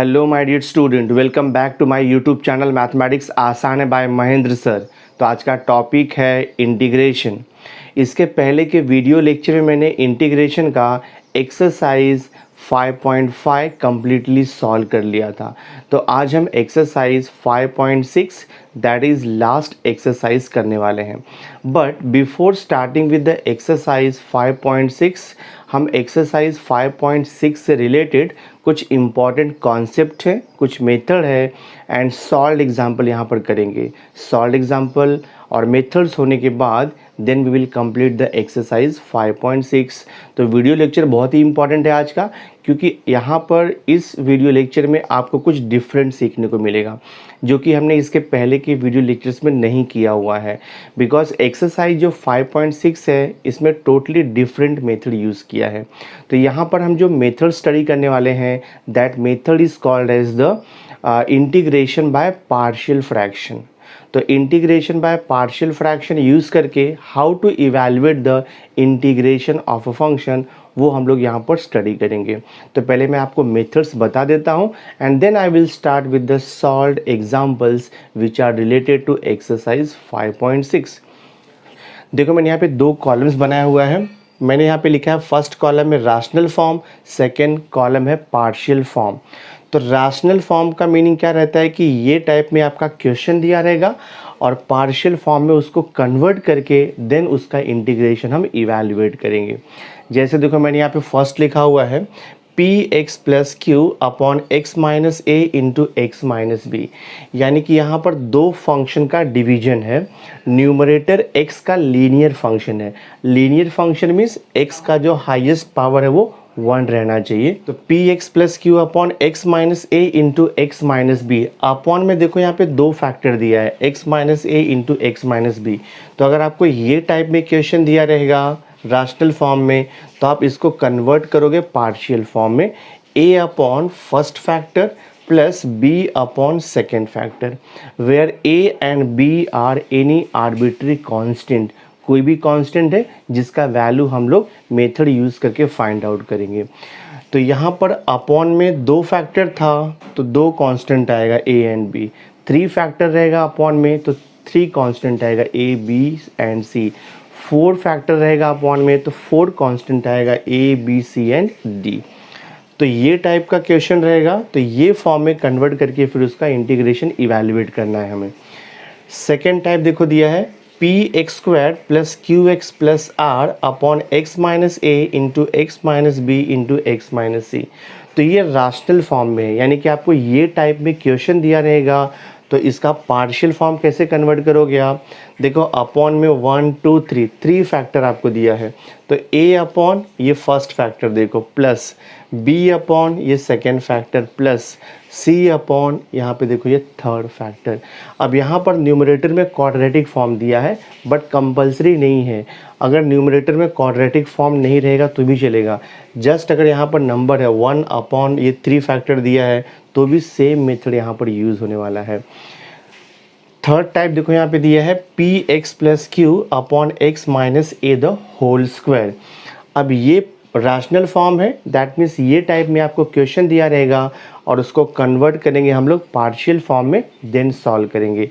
Hello my dear student, welcome back to my YouTube channel mathematics आसान है bye Mahendra sir. तो आज का टॉपिक है इंटीग्रेशन। इसके पहले के वीडियो लेक्चर में मैंने इंटीग्रेशन का एक्सरसाइज 5.5 कम्प्लीटली सॉल्व कर लिया था। तो आज हम exercise 5.6 that is last exercise करने वाले हैं। But before starting with the exercise 5.6 हम एक्सरसाइज 5.6 से रिलेटेड कुछ इम्पॉर्टेंट कॉन्सेप्ट है, कुछ मेथड है एंड सॉल्व एग्जाम्पल यहाँ पर करेंगे। सॉल्व एग्जाम्पल और मेथड्स होने के बाद then we will complete the exercise 5.6। तो वीडियो लेक्चर बहुत ही इंपॉर्टेंट है आज का, क्योंकि यहाँ पर इस वीडियो लेक्चर में आपको कुछ डिफरेंट सीखने को मिलेगा जो कि हमने इसके पहले के वीडियो लेक्चर्स में नहीं किया हुआ है। बिकॉज एक्सरसाइज जो 5.6 है इसमें टोटली डिफरेंट मेथड यूज़ किया है। तो यहाँ पर हम जो मेथड स्टडी करने वाले हैं that method is called as the integration by partial fraction. तो integration by partial fraction use करके how to evaluate the integration of a function वो हम लोग यहाँ पर स्टडी करेंगे। तो पहले मैं आपको मेथड्स बता देता हूँ and then I will start with the solved examples which are related to exercise 5.6। देखो मैंने यहाँ पे दो कॉलम्स बनाया हुआ है। मैंने यहाँ पे लिखा है फर्स्ट कॉलम में रैशनल फॉर्म, सेकेंड कॉलम है पार्शियल फॉर्म। तो रैशनल फॉर्म का मीनिंग क्या रहता है कि ये टाइप में आपका क्वेश्चन दिया रहेगा और पार्शियल फॉर्म में उसको कन्वर्ट करके देन उसका इंटीग्रेशन हम इवैल्यूएट करेंगे। जैसे देखो मैंने यहाँ पे फर्स्ट लिखा हुआ है P x plus Q upon x minus ए इंटू एक्स माइनस बी, यानी कि यहाँ पर दो फंक्शन का डिवीजन है। न्यूमरेटर एक्स का लीनियर फंक्शन है। लीनियर फंक्शन मीन्स एक्स का जो हाईएस्ट पावर है वो 1 रहना चाहिए। तो P x plus Q upon x minus ए into x minus B, upon में देखो यहाँ पे दो फैक्टर दिया है एक्स माइनस ए इंटू एक्स माइनस बी। तो अगर आपको ये टाइप में क्वेश्चन दिया रहेगा रैशनल फॉर्म में तो आप इसको कन्वर्ट करोगे पार्शियल फॉर्म में a upon first factor plus b upon second factor, where a and b are any arbitrary constant. कोई भी कांस्टेंट है जिसका वैल्यू हम लोग मेथड यूज़ करके फाइंड आउट करेंगे। तो यहाँ पर अपॉन में दो फैक्टर था तो दो कांस्टेंट आएगा a एंड b। 3 फैक्टर रहेगा अपॉन में तो 3 कांस्टेंट आएगा a b and c। 4 factor रहेगा अपॉन में तो 4 कांस्टेंट आएगा a b c and d। तो ये टाइप का क्वेश्चन रहेगा तो ये फॉर्म में कन्वर्ट करके फिर उसका इंटीग्रेशन इवैल्यूएट करना है हमें। सेकेंड टाइप देखो दिया है P x square plus Q x plus are upon x minus A into x minus B into x minus C. तो ये रैशनल फॉर्म में है, यानी कि आपको ये टाइप में क्वेश्चन दिया रहेगा तो इसका पार्शियल फॉर्म कैसे कन्वर्ट करोगे आप। देखो अपॉन में 1 2 3 फैक्टर आपको दिया है तो a अपॉन ये फर्स्ट फैक्टर देखो प्लस b अपॉन ये second factor plus c upon यहाँ पे देखो ये थर्ड फैक्टर। अब यहाँ पर न्यूमरेटर में क्वाड्रेटिक फॉर्म दिया है बट कंपलसरी नहीं है। अगर न्यूमरेटर में क्वाड्रेटिक फॉर्म नहीं रहेगा तो भी चलेगा। जस्ट अगर यहाँ पर नंबर है 1 अपॉन ये 3 फैक्टर दिया है तो भी सेम मेथड यहाँ पर यूज़ होने वाला है। थर्ड टाइप देखो यहाँ पे दिया है P x plus Q upon x minus A the whole square. अब ये रैशनल फॉर्म है, दैट मीन्स ये टाइप में आपको क्वेश्चन दिया रहेगा और उसको कन्वर्ट करेंगे हम लोग पार्शियल फॉर्म में देन सॉल्व करेंगे।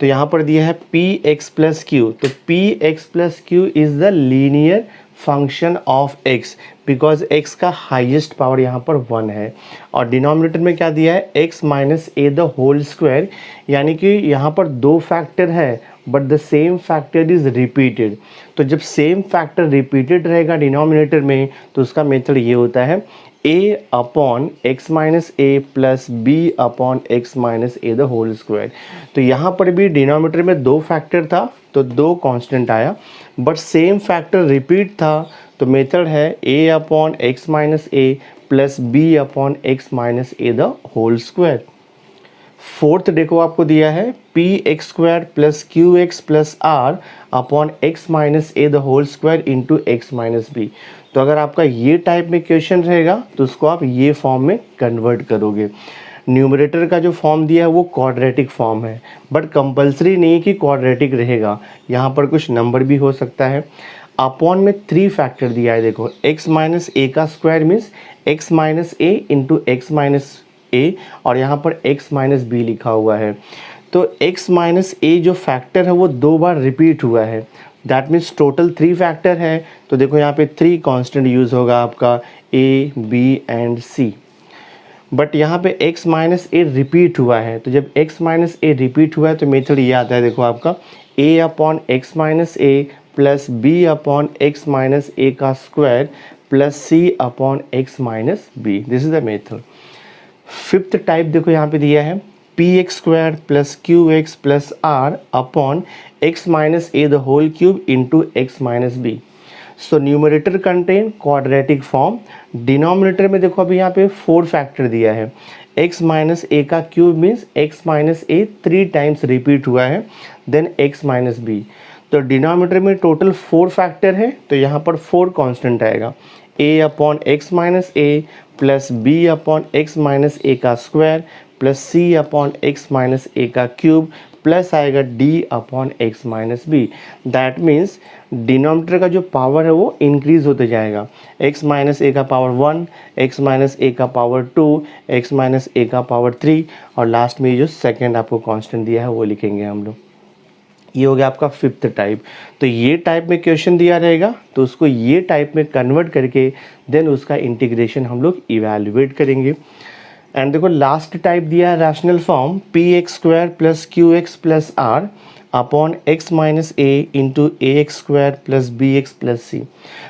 तो यहाँ पर दिया है पी एक्स प्लस क्यू, तो P x plus Q is the linear function of x because x का हाईएस्ट पावर यहाँ पर 1 है और डिनोमिनेटर में क्या दिया है x minus A the whole square, यानी कि यहाँ पर दो फैक्टर है but the same factor is repeated. तो जब सेम फैक्टर रिपीटेड रहेगा डिनोमिनेटर में तो उसका मेथड ये होता है a upon x minus A plus B upon x minus A the whole square. तो यहाँ पर भी डिनोमिनेटर में दो फैक्टर था तो दो कांस्टेंट आया बट सेम फैक्टर रिपीट था तो मेथड है a upon x minus A plus B upon x minus A the whole square. Fourth देखो आपको दिया है P x square plus Q x plus are upon x minus A the whole square into x minus B. तो अगर आपका ये type में question रहेगा तो उसको आप ये फॉर्म में कन्वर्ट करोगे। न्यूमरेटर का जो फॉर्म दिया है वो क्वाड्रेटिक फॉर्म है बट कंपलसरी नहीं कि क्वाड्रेटिक रहेगा, यहाँ पर कुछ नंबर भी हो सकता है। अपॉन में 3 फैक्टर दिया है देखो x माइनस ए का स्क्वायर मीन्स x माइनस ए इंटू एक्स माइनस ए और यहाँ पर x माइनस बी लिखा हुआ है। तो x माइनस ए जो फैक्टर है वो 2 बार रिपीट हुआ है, दैट मीन्स टोटल 3 फैक्टर है। तो देखो यहाँ पे 3 कांस्टेंट यूज़ होगा आपका a, b and c। But यहाँ पे x माइनस ए रिपीट हुआ है, तो जब x माइनस ए रिपीट हुआ है तो मेथड ये आता है, देखो आपका a upon x minus A plus B upon x minus A का square plus C upon x minus B. This is the method. Fifth type देखो यहाँ पे दिया है P x square plus Q x plus are upon x minus A the whole cube into x minus B. So numerator contain quadratic form, denominator में देखो अभी यहाँ पे 4 फैक्टर दिया है, x माइनस ए का cube means x minus A 3 times repeat हुआ है, देन x माइनस बी। तो डिनोमिनेटर में टोटल 4 फैक्टर है, तो यहाँ पर 4 कांस्टेंट आएगा, a upon x minus A plus B upon x minus A का square plus c upon x minus A का क्यूब प्लस आएगा d upon x minus B. That means denominator का जो पावर है वो इंक्रीज होते जाएगा, x माइनस ए का पावर 1, x माइनस ए का पावर 2, x माइनस ए का पावर 3 और लास्ट में जो सेकेंड आपको कांस्टेंट दिया है वो लिखेंगे हम लोग। ये हो गया आपका फिफ्थ टाइप। तो ये टाइप में क्वेश्चन दिया रहेगा तो उसको ये टाइप में कन्वर्ट करके देन उसका इंटीग्रेशन हम लोग इवेल्युएट करेंगे। एंड देखो लास्ट टाइप दिया है rational form p x square plus Q x plus are upon x minus A into a x square plus B x plus c.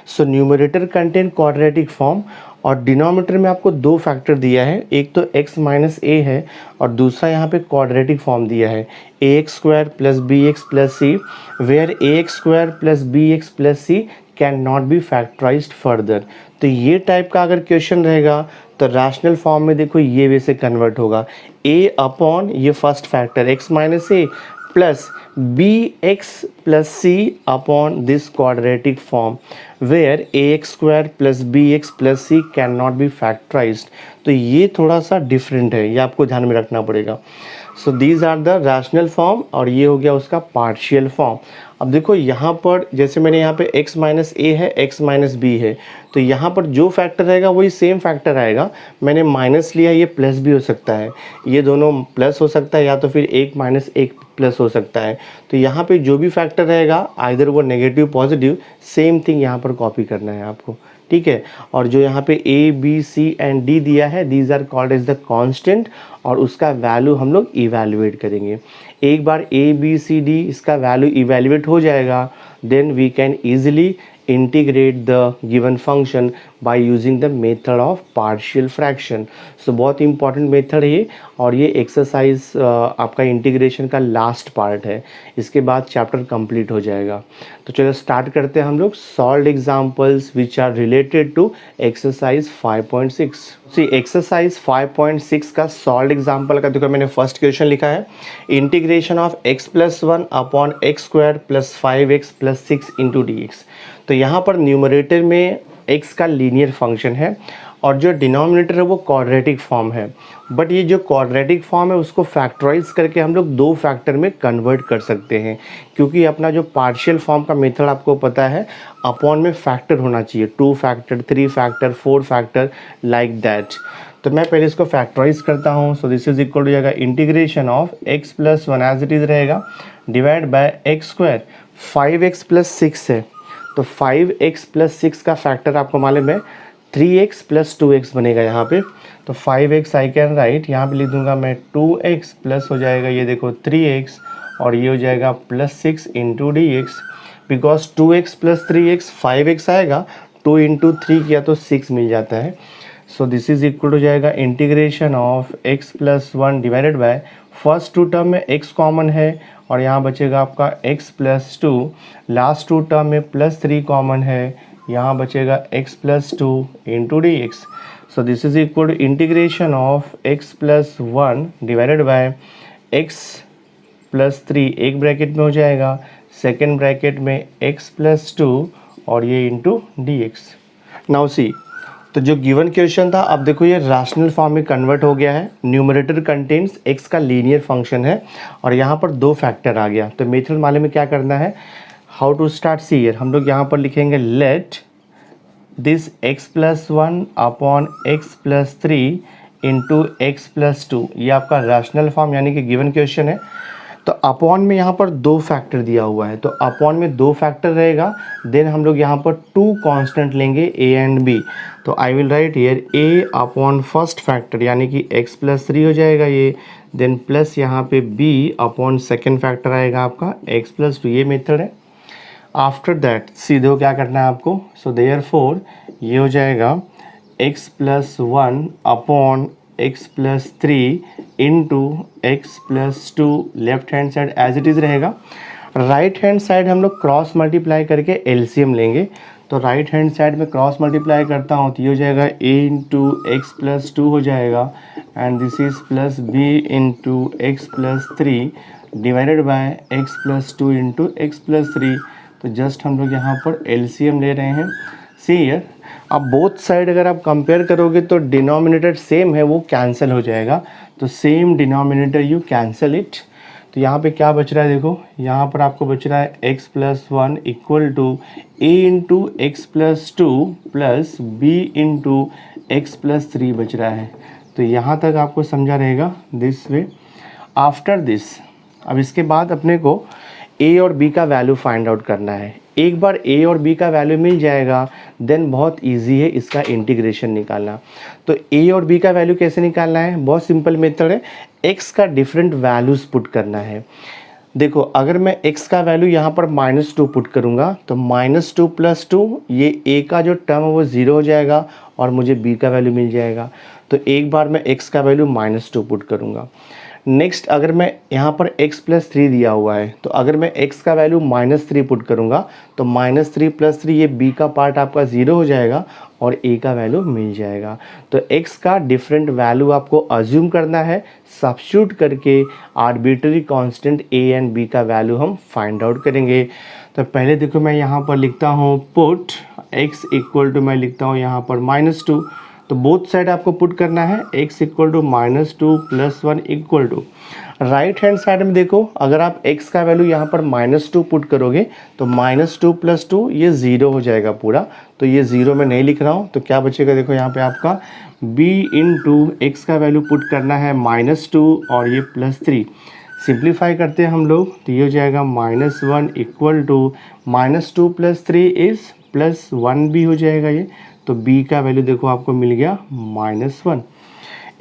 So numerator contain quadratic form और denominator में आपको 2 factor दिया है, एक तो x minus ए है और दूसरा यहाँ पे क्वाड्रेटिक फॉर्म दिया है A x square plus B x plus C, where A x square plus B x plus C can not be factorized further. तो ये टाइप का अगर क्वेश्चन रहेगा तो रैशनल फॉर्म में देखो ये वे से कन्वर्ट होगा, a अपॉन ये first factor x minus A plus B x plus C upon this quadratic form where A x square plus B x plus C can not be factorised. तो ये थोड़ा सा डिफरेंट है, ये आपको ध्यान में रखना पड़ेगा। So these are the rational form और ये हो गया उसका पार्शियल फॉर्म। अब देखो यहाँ पर जैसे मैंने यहाँ पे x माइनस ए है, x माइनस बी है, तो यहाँ पर जो फैक्टर रहेगा वही सेम फैक्टर आएगा। मैंने माइनस लिया, ये प्लस भी हो सकता है, ये दोनों प्लस हो सकता है या तो फिर 1 माइनस 1 प्लस हो सकता है। तो यहाँ पे जो भी फैक्टर रहेगा आइदर वो नेगेटिव पॉजिटिव, सेम थिंग यहाँ पर कॉपी करना है आपको, ठीक है। और जो यहाँ पे a b c and d दिया है these are called as the constant और उसका वैल्यू हम लोग इवैल्यूएट करेंगे। एक बार ए बी सी डी इसका वैल्यू इवैल्यूएट हो जाएगा then we can easily integrate the given function by using the method of partial fraction। so बहुत इंपॉर्टेंट मेथड है ये और ये एक्सरसाइज आपका इंटीग्रेशन का लास्ट पार्ट है, इसके बाद चैप्टर कंप्लीट हो जाएगा। तो चलो स्टार्ट करते हैं हम लोग solved examples which are related to exercise 5.6। See exercise 5.6 का सॉल्व्ड एग्जांपल का देखो मैंने फर्स्ट क्वेश्चन लिखा है integration of x plus 1 upon x square plus 5x plus 6 into D x. तो यहाँ पर न्यूमरेटर में x का लीनियर फंक्शन है और जो डिनोमिनेटर है वो क्वाड्रेटिक फॉर्म है, बट ये जो क्वाड्रेटिक फॉर्म है उसको फैक्टराइज करके हम लोग 2 फैक्टर में कन्वर्ट कर सकते हैं, क्योंकि अपना जो पार्शियल फॉर्म का मेथड आपको पता है अपॉन में फैक्टर होना चाहिए, 2 factor 3 factor 4 factor like that. तो मैं पहले इसको फैक्टराइज करता हूँ। So this is equal to जाएगा integration of x plus 1 as it is रहेगा divide by X square, 5x plus 6 है तो 5x प्लस 6 का फैक्टर आपको मालूम है 3x प्लस 2x बनेगा यहाँ पे। तो 5x आई कैन राइट, यहाँ पे लिख दूंगा मैं 2x प्लस हो जाएगा ये देखो 3x और ये हो जाएगा plus 6 into D x, because 2x plus 3x 5x आएगा, 2 इंटू 3 किया तो 6 मिल जाता है। So this is equal to जाएगा integration of x plus 1 divided by first 2 term में x कॉमन है और यहाँ बचेगा आपका x प्लस 2, लास्ट 2 टर्म में प्लस 3 कॉमन है, यहाँ बचेगा x plus 2 into D X. So this is equal to integration of x plus 1 divided by x plus 3 एक ब्रैकेट में हो जाएगा, सेकेंड ब्रैकेट में x प्लस 2 और ये into D x. Now see तो जो गिवन क्वेश्चन था अब देखो ये रैशनल फॉर्म में कन्वर्ट हो गया है, न्यूमरेटर कंटेन्स x का लीनियर फंक्शन है और यहाँ पर 2 फैक्टर आ गया। तो मेथड माले में क्या करना है, how to start see here, हम लोग यहाँ पर लिखेंगे let this x plus 1 upon x plus 3 into x plus two, ये आपका रैशनल फॉर्म यानी कि गिवन क्वेश्चन है। तो अपॉन में यहाँ पर 2 फैक्टर दिया हुआ है, तो अपॉन में 2 फैक्टर रहेगा, देन हम लोग यहाँ पर 2 कांस्टेंट लेंगे a एंड b। तो I will write here a upon first factor यानी कि x प्लस 3 हो जाएगा ये, देन प्लस यहाँ पे b अपॉन सेकेंड फैक्टर आएगा आपका x प्लस 2, ये मेथड है। आफ्टर दैट सीधे क्या करना है आपको, सो देयरफॉर ये हो जाएगा x plus 1 upon x plus 3 into x plus 2, left hand side as it is रहेगा। राइट हैंड साइड हम लोग क्रॉस मल्टीप्लाई करके एलसीएम लेंगे, तो राइट हैंड साइड में क्रॉस मल्टीप्लाई करता हूँ तो ये हो जाएगा a इंटू एक्स प्लस 2 हो जाएगा, and this is plus b into x plus 3 divided by x plus 2 into x plus 3। तो जस्ट हम लोग यहाँ पर एलसीएम ले रहे हैं। सी हियर, अब बोथ साइड अगर आप कंपेयर करोगे तो डिनोमिनेटर सेम है, वो कैंसिल हो जाएगा, तो same denominator you cancel it. तो यहाँ पे क्या बच रहा है, देखो यहाँ पर आपको बच रहा है x plus 1 equal to a into x plus 2 plus b into x plus 3 बच रहा है। तो यहाँ तक आपको समझा रहेगा दिस वे। आफ्टर दिस, अब इसके बाद अपने को a और b का वैल्यू फाइंड आउट करना है। एक बार a और b का वैल्यू मिल जाएगा देन बहुत इजी है इसका इंटीग्रेशन निकालना। तो a और b का वैल्यू कैसे निकालना है, बहुत सिंपल मेथड है, x का डिफरेंट वैल्यूज़ पुट करना है। देखो अगर मैं x का वैल्यू यहाँ पर -2 पुट करूँगा तो -2 प्लस 2, ये a का जो टर्म है वो 0 हो जाएगा और मुझे b का वैल्यू मिल जाएगा। तो एक बार मैं x का वैल्यू -2 पुट करूँगा। नेक्स्ट अगर मैं यहाँ पर x प्लस 3 दिया हुआ है, तो अगर मैं x का वैल्यू -3 पुट करूँगा तो -3 प्लस 3, ये b का पार्ट आपका 0 हो जाएगा और a का वैल्यू मिल जाएगा। तो x का डिफरेंट वैल्यू आपको अज्यूम करना है, सब्स्टिट्यूट करके arbitrary constant a and b का वैल्यू हम फाइंड आउट करेंगे। तो पहले देखो मैं यहाँ पर लिखता हूँ पुट x इक्वल टू, मैं लिखता हूँ यहाँ पर -2, तो बोथ साइड आपको पुट करना है, x equal to -2 plus 1 equal to, right hand side में देखो अगर आप x का वैल्यू यहाँ पर -2 पुट करोगे तो -2 प्लस 2 ये 0 हो जाएगा पूरा, तो ये 0 में नहीं लिख रहा हूँ। तो क्या बचेगा, देखो यहाँ पे आपका b इंटू एक्स का वैल्यू पुट करना है -2 और ये +3, सिंप्लीफाई करते हैं हम लोग तो ये हो जाएगा -1 इक्वल टू -2 प्लस 3 इज़ +1 भी हो जाएगा ये। तो b का वैल्यू देखो आपको मिल गया -1।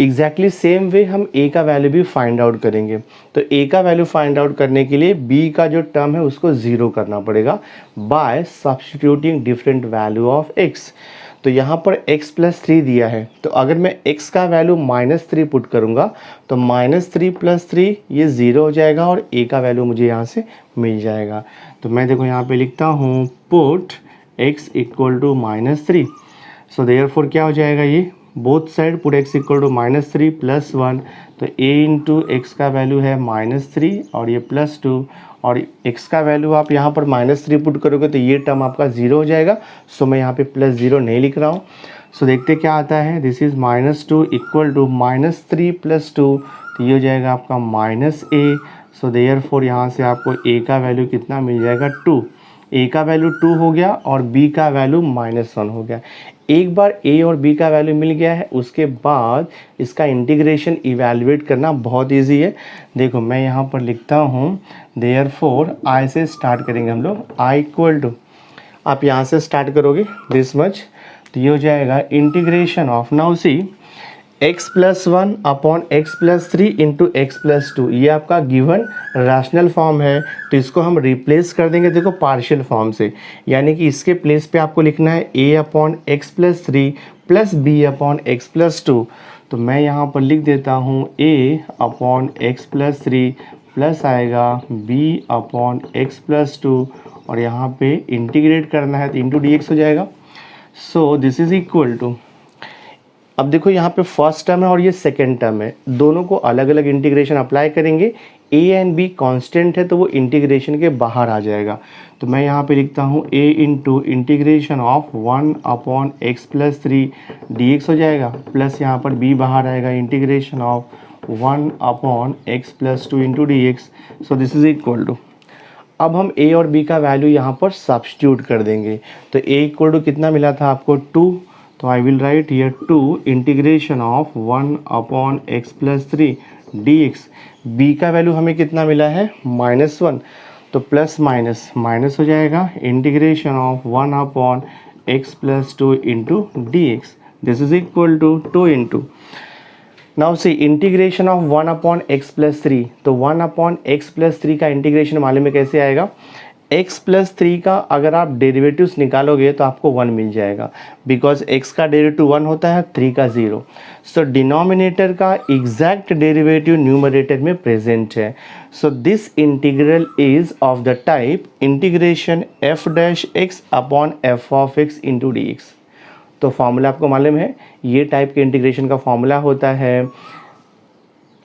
एग्जैक्टली सेम वे हम a का वैल्यू भी फाइंड आउट करेंगे। तो a का वैल्यू फाइंड आउट करने के लिए b का जो टर्म है उसको 0 करना पड़ेगा bye substituting different value of x। तो यहाँ पर x प्लस 3 दिया है, तो अगर मैं x का वैल्यू -3 पुट करूँगा तो -3 प्लस 3 ये 0 हो जाएगा और a का वैल्यू मुझे यहाँ से मिल जाएगा। तो मैं देखो यहाँ पे लिखता हूँ put x equal to -3। So therefore क्या हो जाएगा, ये both side put x equal to -3 plus 1, तो a इंटू एक्स का वैल्यू है -3 और ये +2, और x का वैल्यू आप यहाँ पर -3 पुट करोगे तो ये टर्म आपका 0 हो जाएगा। सो मैं यहाँ पे +0 नहीं लिख रहा हूँ। सो देखते क्या आता है, this is -2 equal to -3 plus 2, तो ये हो जाएगा आपका -a। सो देयरफॉर यहाँ से आपको a का वैल्यू कितना मिल जाएगा, 2। a का वैल्यू 2 हो गया और b का वैल्यू -1 हो गया। एक बार a और b का वैल्यू मिल गया है उसके बाद इसका इंटीग्रेशन इवैल्यूएट करना बहुत इजी है। देखो मैं यहाँ पर लिखता हूँ देयरफॉर i से स्टार्ट करेंगे हम लोग, i इक्वल टू, आप यहाँ से स्टार्ट करोगे दिस मच, तो ये हो जाएगा integration of, now see x plus 1 upon x plus 3 into x plus 2, ये आपका गिवन रैशनल फॉर्म है। तो इसको हम रिप्लेस कर देंगे देखो पार्शियल फॉर्म से, यानी कि इसके प्लेस पे आपको लिखना है a upon x plus 3 plus b upon x plus 2। तो मैं यहाँ पर लिख देता हूँ a upon x plus 3 plus आएगा b अपॉन एक्स प्लस 2 और यहाँ पे इंटीग्रेट करना है तो इंटू dx हो जाएगा। So this is equal to, अब देखो यहाँ पे फर्स्ट टर्म है और ये सेकेंड टर्म है, दोनों को अलग अलग इंटीग्रेशन अप्लाई करेंगे। a एंड b कांस्टेंट है तो वो इंटीग्रेशन के बाहर आ जाएगा। तो मैं यहाँ पे लिखता हूँ a into integration of 1 upon x plus 3 dx हो जाएगा, प्लस यहाँ पर b बाहर आएगा integration of 1 upon x plus 2 into dx। So this is equal to, अब हम a और b का वैल्यू यहाँ पर सब्स्टिट्यूट कर देंगे। तो a इक्वल टू कितना मिला था आपको, 2, तो I will write here 2 integration of 1/x+3 dx। b का वैल्यू हमें कितना मिला है -1, तो प्लस माइनस माइनस हो जाएगा, integration of 1/x+2 into D x, this is equal to 2 into, now see integration of 1/x+3, तो 1/x+3 का इंटीग्रेशन मालूम है कैसे आएगा, x+3 का अगर आप डेरिवेटिव्स निकालोगे तो आपको 1 मिल जाएगा, बिकॉज x का डेरिवेटिव 1 होता है, 3 का 0। सो डिनोमिनेटर का एग्जैक्ट डेरिवेटिव न्यूमरेटर में प्रेजेंट है। So this integral is of the type integration f' upon f(x) into D x. तो फॉर्मूला आपको मालूम है, ये टाइप के इंटीग्रेशन का फॉर्मूला होता है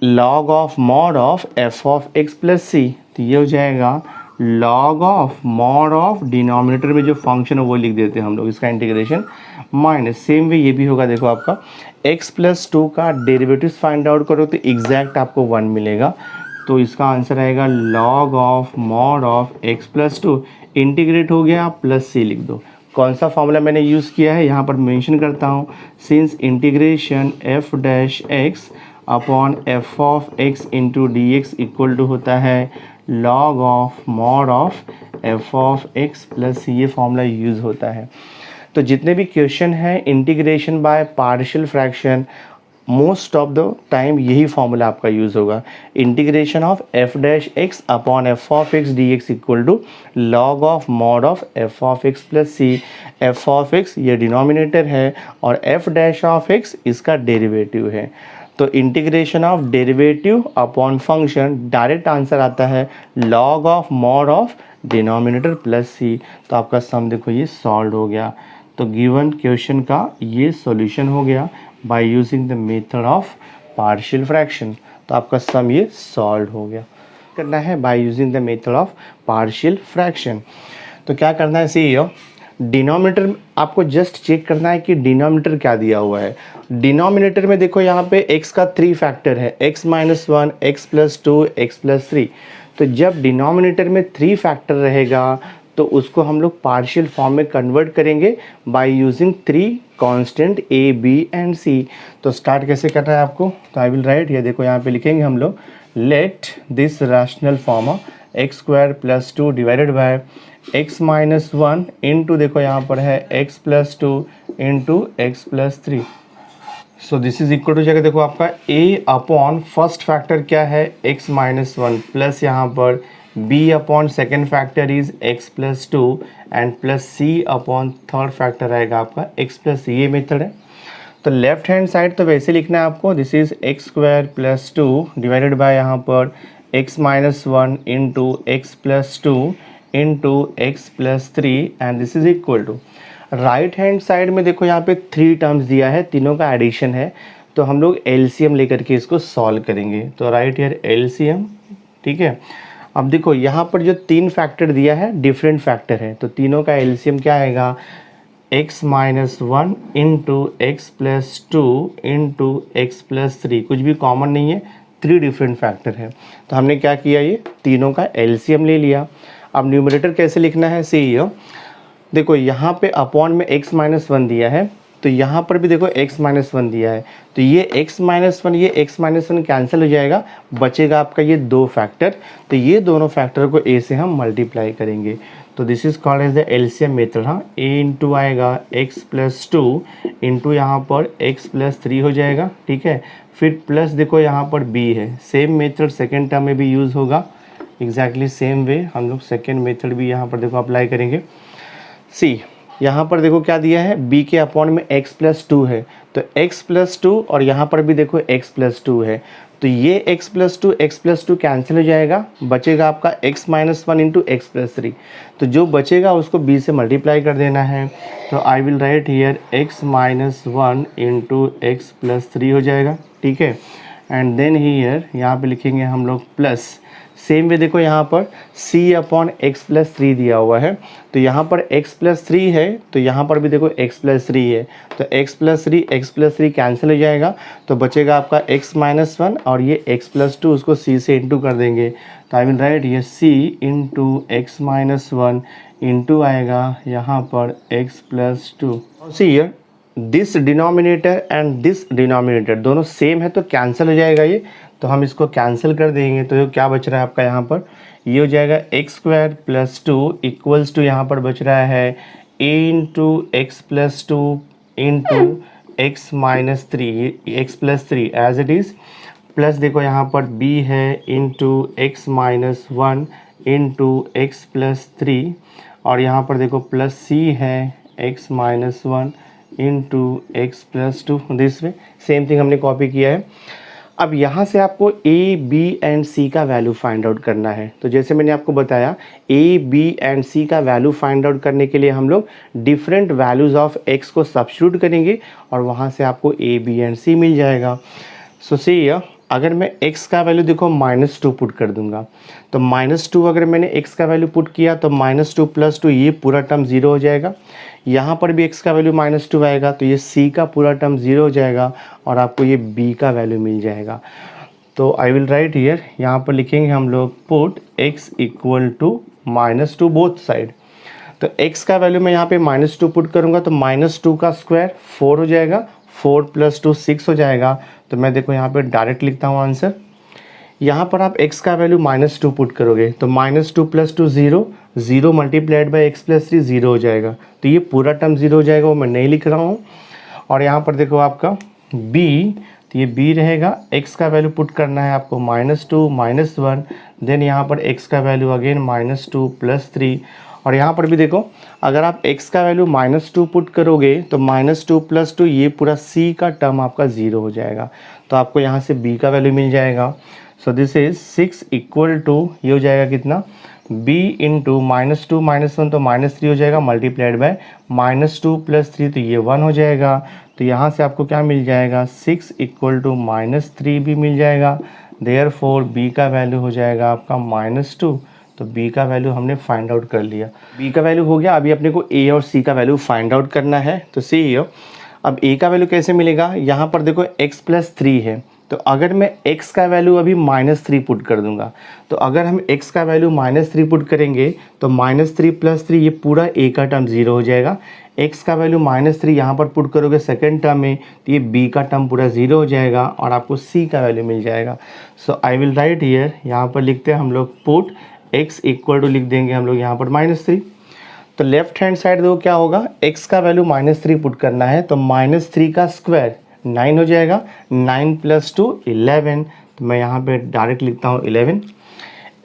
log of mod of f(x) plus सी। तो ये हो जाएगा log of mod of denominator में जो फंक्शन है वो लिख देते हैं हम लोग, इसका इंटीग्रेशन माइनस, सेम वे ये भी होगा। देखो आपका x+2 का डेरिवेटिव फाइंड आउट करो तो एग्जैक्ट आपको 1 मिलेगा, तो इसका आंसर आएगा log of mod of x+2 integrate हो गया, प्लस सी लिख दो। कौन सा फॉर्मूला मैंने यूज़ किया है यहाँ पर मेंशन करता हूँ, since integration f' upon f(x) into D x equal to होता है log of mod of f(x) plus ये फॉर्मूला यूज़ होता है। तो जितने भी क्वेश्चन हैं integration by partial fraction, most of the time यही फॉर्मूला आपका यूज़ होगा, integration of f' upon f(x) dx equal to log of mod of f(x) plus c. f(x) ये डिनोमिनेटर है और f' इसका डेरिवेटिव है। तो integration of derivative upon function, direct answer आता है log of mod of denominator plus सी। तो आपका सम देखो ये सॉल्व हो गया। तो गिवन क्वेश्चन का ये सॉल्यूशन हो गया by using the method of partial fraction. तो आपका सम ये सॉल्व हो गया। करना है by using the method of partial fraction. तो क्या करना है, सी डिनोमिनेटर आपको जस्ट चेक करना है कि डिनोमिनेटर क्या दिया हुआ है। डिनोमिनेटर में देखो यहाँ पे x का 3 फैक्टर है, x-1, x+2, x+3। तो जब डिनोमिनेटर में 3 फैक्टर रहेगा तो उसको हम लोग पार्शियल फॉर्म में कन्वर्ट करेंगे by using 3 constant a, b and c। तो स्टार्ट कैसे करना है आपको, तो आई विल राइट, ये देखो यहाँ पे लिखेंगे हम लोग, let this rational form x² + 2 divided by x-1 into, देखो यहाँ पर है x+2 into x+3। So this is equal to जाएगा, देखो आपका a अपॉन फर्स्ट फैक्टर क्या है x-1 प्लस यहाँ पर b upon second factor is x+2 and plus c upon third factor आएगा आपका x+c। ये मेथड है। तो लेफ्ट हैंड साइड तो वैसे लिखना है आपको, this is x² + 2 divided bye यहाँ पर x-1 into x+2 into x+3 and this is equal to, right hand side में देखो यहाँ पे 3 टर्म्स दिया है, तीनों का एडिशन है। तो हम लोग एलसीएम लेकर के इसको सॉल्व करेंगे। तो राइट हियर एलसीएम, ठीक है। अब देखो यहाँ पर जो 3 फैक्टर दिया है डिफरेंट फैक्टर है, तो तीनों का एलसीएम क्या आएगा, x-1 into x+2 into x+3, कुछ भी कॉमन नहीं है, 3 डिफरेंट फैक्टर है। तो हमने क्या किया, ये तीनों का एलसीएम ले लिया। अब न्यूमरेटर कैसे लिखना है, सी देखो यहाँ पे अपॉन में x-1 दिया है, तो यहाँ पर भी देखो x-1 दिया है, तो ये x-1 ये x-1 कैंसिल हो जाएगा, बचेगा आपका ये 2 फैक्टर। तो ये दोनों फैक्टर को a से हम मल्टीप्लाई करेंगे। तो this is called as the LCM method. हाँ, a इंटू आएगा x+2 इंटू यहाँ पर x+3 हो जाएगा, ठीक है। फिर प्लस देखो यहाँ पर b है, सेम मेथड सेकेंड टर्म में भी यूज़ होगा, एग्जैक्टली सेम वे हम लोग सेकेंड मेथड भी यहाँ पर देखो अप्लाई करेंगे। सी यहाँ पर देखो क्या दिया है, b के अपॉन में x+2 है, तो x+2 और यहाँ पर भी देखो x+2 है, तो ये x+2 कैंसिल हो जाएगा, बचेगा आपका x-1 इंटू x+3। तो जो बचेगा उसको b से मल्टीप्लाई कर देना है। तो I will write here x-1 into x+3 हो जाएगा, ठीक है। एंड देन हियर यहाँ पे लिखेंगे हम लोग प्लस, सेम वे देखो यहाँ पर c अपॉन x+3 दिया हुआ है, तो यहाँ पर x+3 है, तो यहाँ पर भी देखो x+3 है, तो x+3 कैंसिल हो जाएगा, तो बचेगा आपका x-1 और ये x+2 उसको c से इंटू कर देंगे। तो आई विल राइट ये c इंटू x-1 इंटू आएगा यहाँ पर x+2। See here this denominator and this denominator दोनों सेम है तो कैंसिल हो जाएगा ये, तो हम इसको कैंसिल कर देंगे। तो क्या बच रहा है आपका यहाँ पर, ये हो जाएगा x square plus 2 equals two यहाँ पर बच रहा है a into x plus 2 into x minus 3, x plus 3 as it is, plus देखो यहाँ पर b है into x minus 1 into x plus 3, और यहाँ पर देखो प्लस c है x minus 1 into x plus 2। This way same thing हमने कॉपी किया है। अब यहाँ से आपको a, b एंड c का वैल्यू फाइंड आउट करना है। तो जैसे मैंने आपको बताया a, b एंड c का वैल्यू फाइंड आउट करने के लिए हम लोग डिफरेंट वैल्यूज़ ऑफ x को सब्स्टिट्यूट करेंगे और वहाँ से आपको a, b एंड c मिल जाएगा। सो सी अगर मैं x का वैल्यू देखो -2 पुट कर दूंगा, तो -2 अगर मैंने x का वैल्यू पुट किया तो -2 + 2 ये पूरा टर्म 0 हो जाएगा। यहाँ पर भी x का वैल्यू -2 आएगा तो ये c का पूरा टर्म 0 हो जाएगा और आपको ये b का वैल्यू मिल जाएगा। तो आई विल राइट हियर, यहाँ पर लिखेंगे हम लोग पुट x = -2 बोथ साइड। तो x का वैल्यू मैं यहाँ पे -2 पुट करूँगा तो -2 का स्क्वायर 4 हो जाएगा, 4 + 2 6 हो जाएगा। तो मैं देखो यहाँ पे डायरेक्ट लिखता हूँ आंसर। यहाँ पर आप x का वैल्यू -2 पुट करोगे तो -2 + 2 0, 0 मल्टीप्लाइड बाई x + 3 0 हो जाएगा। तो ये पूरा टर्म 0 हो जाएगा, वो मैं नहीं लिख रहा हूँ। और यहाँ पर देखो आपका b, तो ये b रहेगा, x का वैल्यू पुट करना है आपको -2 -1, देन यहाँ पर x का वैल्यू अगेन -2 + 3। और यहाँ पर भी देखो अगर आप x का वैल्यू -2 पुट करोगे तो -2 + 2 ये पूरा c का टर्म आपका 0 हो जाएगा। तो आपको यहाँ से b का वैल्यू मिल जाएगा। सो दिस इज 6 = ये हो जाएगा कितना, b इंटू -2 -1 तो -3 हो जाएगा मल्टीप्लाइड बाय -2 + 3 तो ये 1 हो जाएगा। तो यहाँ से आपको क्या मिल जाएगा, 6 = -3 भी मिल जाएगा। देयरफॉर b का वैल्यू हो जाएगा आपका -2। तो b का वैल्यू हमने फाइंड आउट कर लिया, b का वैल्यू हो गया। अभी अपने को a और c का वैल्यू फाइंड आउट करना है। तो सी अब a का वैल्यू कैसे मिलेगा, यहाँ पर देखो x + 3 है, तो अगर मैं x का वैल्यू अभी -3 पुट कर दूंगा, तो अगर हम x का वैल्यू -3 पुट करेंगे तो -3 + 3 ये पूरा a का टर्म 0 हो जाएगा। x का वैल्यू -3 यहाँ पर पुट करोगे सेकेंड टर्म में तो ये b का टर्म पूरा 0 हो जाएगा और आपको c का वैल्यू मिल जाएगा। So I will write here, यहाँ पर लिखते हैं हम लोग पुट x = लिख देंगे हम लोग यहाँ पर -3। तो लेफ्ट हैंड साइड देखो क्या होगा, x का वैल्यू -3 पुट करना है तो -3 का स्क्वायर 9 हो जाएगा, 9 + 2 11। तो मैं यहाँ पे डायरेक्ट लिखता हूँ 11।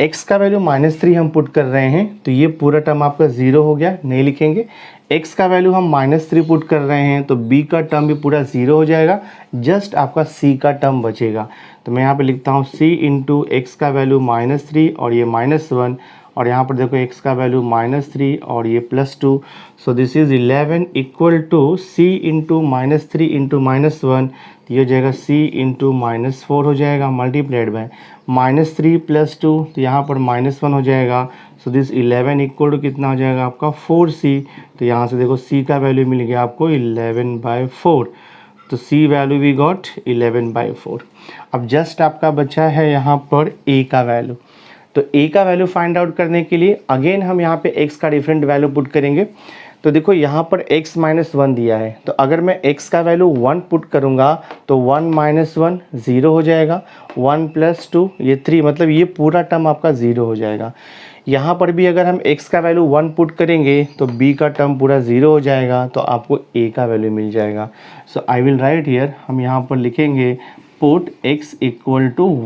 x का वैल्यू -3 हम पुट कर रहे हैं तो ये पूरा टर्म आपका 0 हो गया, नहीं लिखेंगे। x का वैल्यू हम -3 पुट कर रहे हैं तो b का टर्म भी पूरा 0 हो जाएगा, जस्ट आपका c का टर्म बचेगा। तो मैं यहाँ पे लिखता हूँ c इंटू एक्स का वैल्यू -3 और ये -1, और यहाँ पर देखो x का वैल्यू -3 और ये +2। सो this is 11 = c into -3 into -1, तो ये हो जाएगा c इंटू -4 हो जाएगा मल्टीप्लाइड बाय -3 + 2, तो यहाँ पर -1 हो जाएगा। सो दिस 11 = कितना हो जाएगा आपका 4c। तो यहाँ से देखो c का वैल्यू मिल गया आपको 11/4। तो c वैल्यू वी गॉट 11/4। अब जस्ट आपका बचा है यहाँ पर a का वैल्यू। तो a का वैल्यू फाइंड आउट करने के लिए अगेन हम यहाँ पे x का डिफरेंट वैल्यू पुट करेंगे। तो देखो यहाँ पर x - 1 दिया है, तो अगर मैं x का वैल्यू 1 पुट करूँगा तो 1 - 1 0 हो जाएगा, 1 + 2 ये 3, मतलब ये पूरा टर्म आपका 0 हो जाएगा। यहाँ पर भी अगर हम x का वैल्यू 1 पुट करेंगे तो b का टर्म पूरा 0 हो जाएगा, तो आपको a का वैल्यू मिल जाएगा। So I will write here, हम यहाँ पर लिखेंगे पुट x =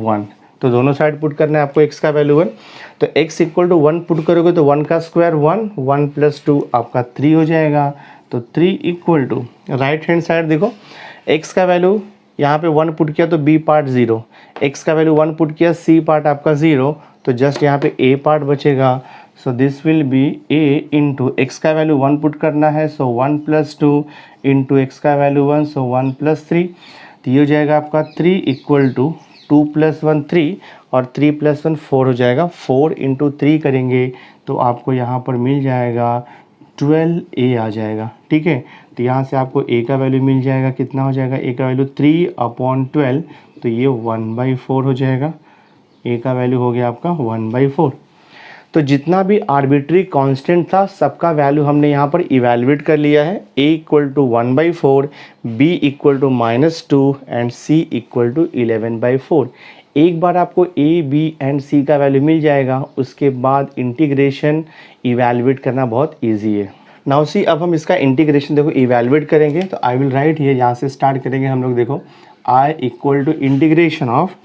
1। तो दोनों साइड पुट करना है आपको x का वैल्यू 1। तो x = 1 पुट करोगे तो 1 का स्क्वायर 1, 1 + 2 आपका 3 हो जाएगा। तो 3 = राइट हैंड साइड देखो x का वैल्यू यहाँ पे 1 पुट किया तो b पार्ट 0, x का वैल्यू 1 पुट किया c पार्ट आपका 0, तो जस्ट यहाँ पे a पार्ट बचेगा। So this will be a into x का वैल्यू 1 पुट करना है, सो 1 + 2 इंटू एक्स का वैल्यू 1, सो 1 + 3। तो ये हो जाएगा आपका 3 = 2 + 1 3 और 3 + 1 4 हो जाएगा। 4 × 3 करेंगे तो आपको यहाँ पर मिल जाएगा 12a आ जाएगा, ठीक है। तो यहाँ से आपको a का वैल्यू मिल जाएगा, कितना हो जाएगा a का वैल्यू 3/12, तो ये 1/4 हो जाएगा। a का वैल्यू हो गया आपका 1/4। तो जितना भी आर्बिट्री कांस्टेंट था सबका वैल्यू हमने यहाँ पर इवैल्यूएट कर लिया है। a equal to 1/4, b equal to -2 and c equal to 11/4। एक बार आपको a, b एंड c का वैल्यू मिल जाएगा, उसके बाद इंटीग्रेशन इवैल्यूएट करना बहुत ईजी है। नाउ सी, अब हम इसका इंटीग्रेशन देखो इवैल्यूएट करेंगे। तो आई विल राइट हियर, यहाँ से स्टार्ट करेंगे हम लोग। देखो i equal to integration of,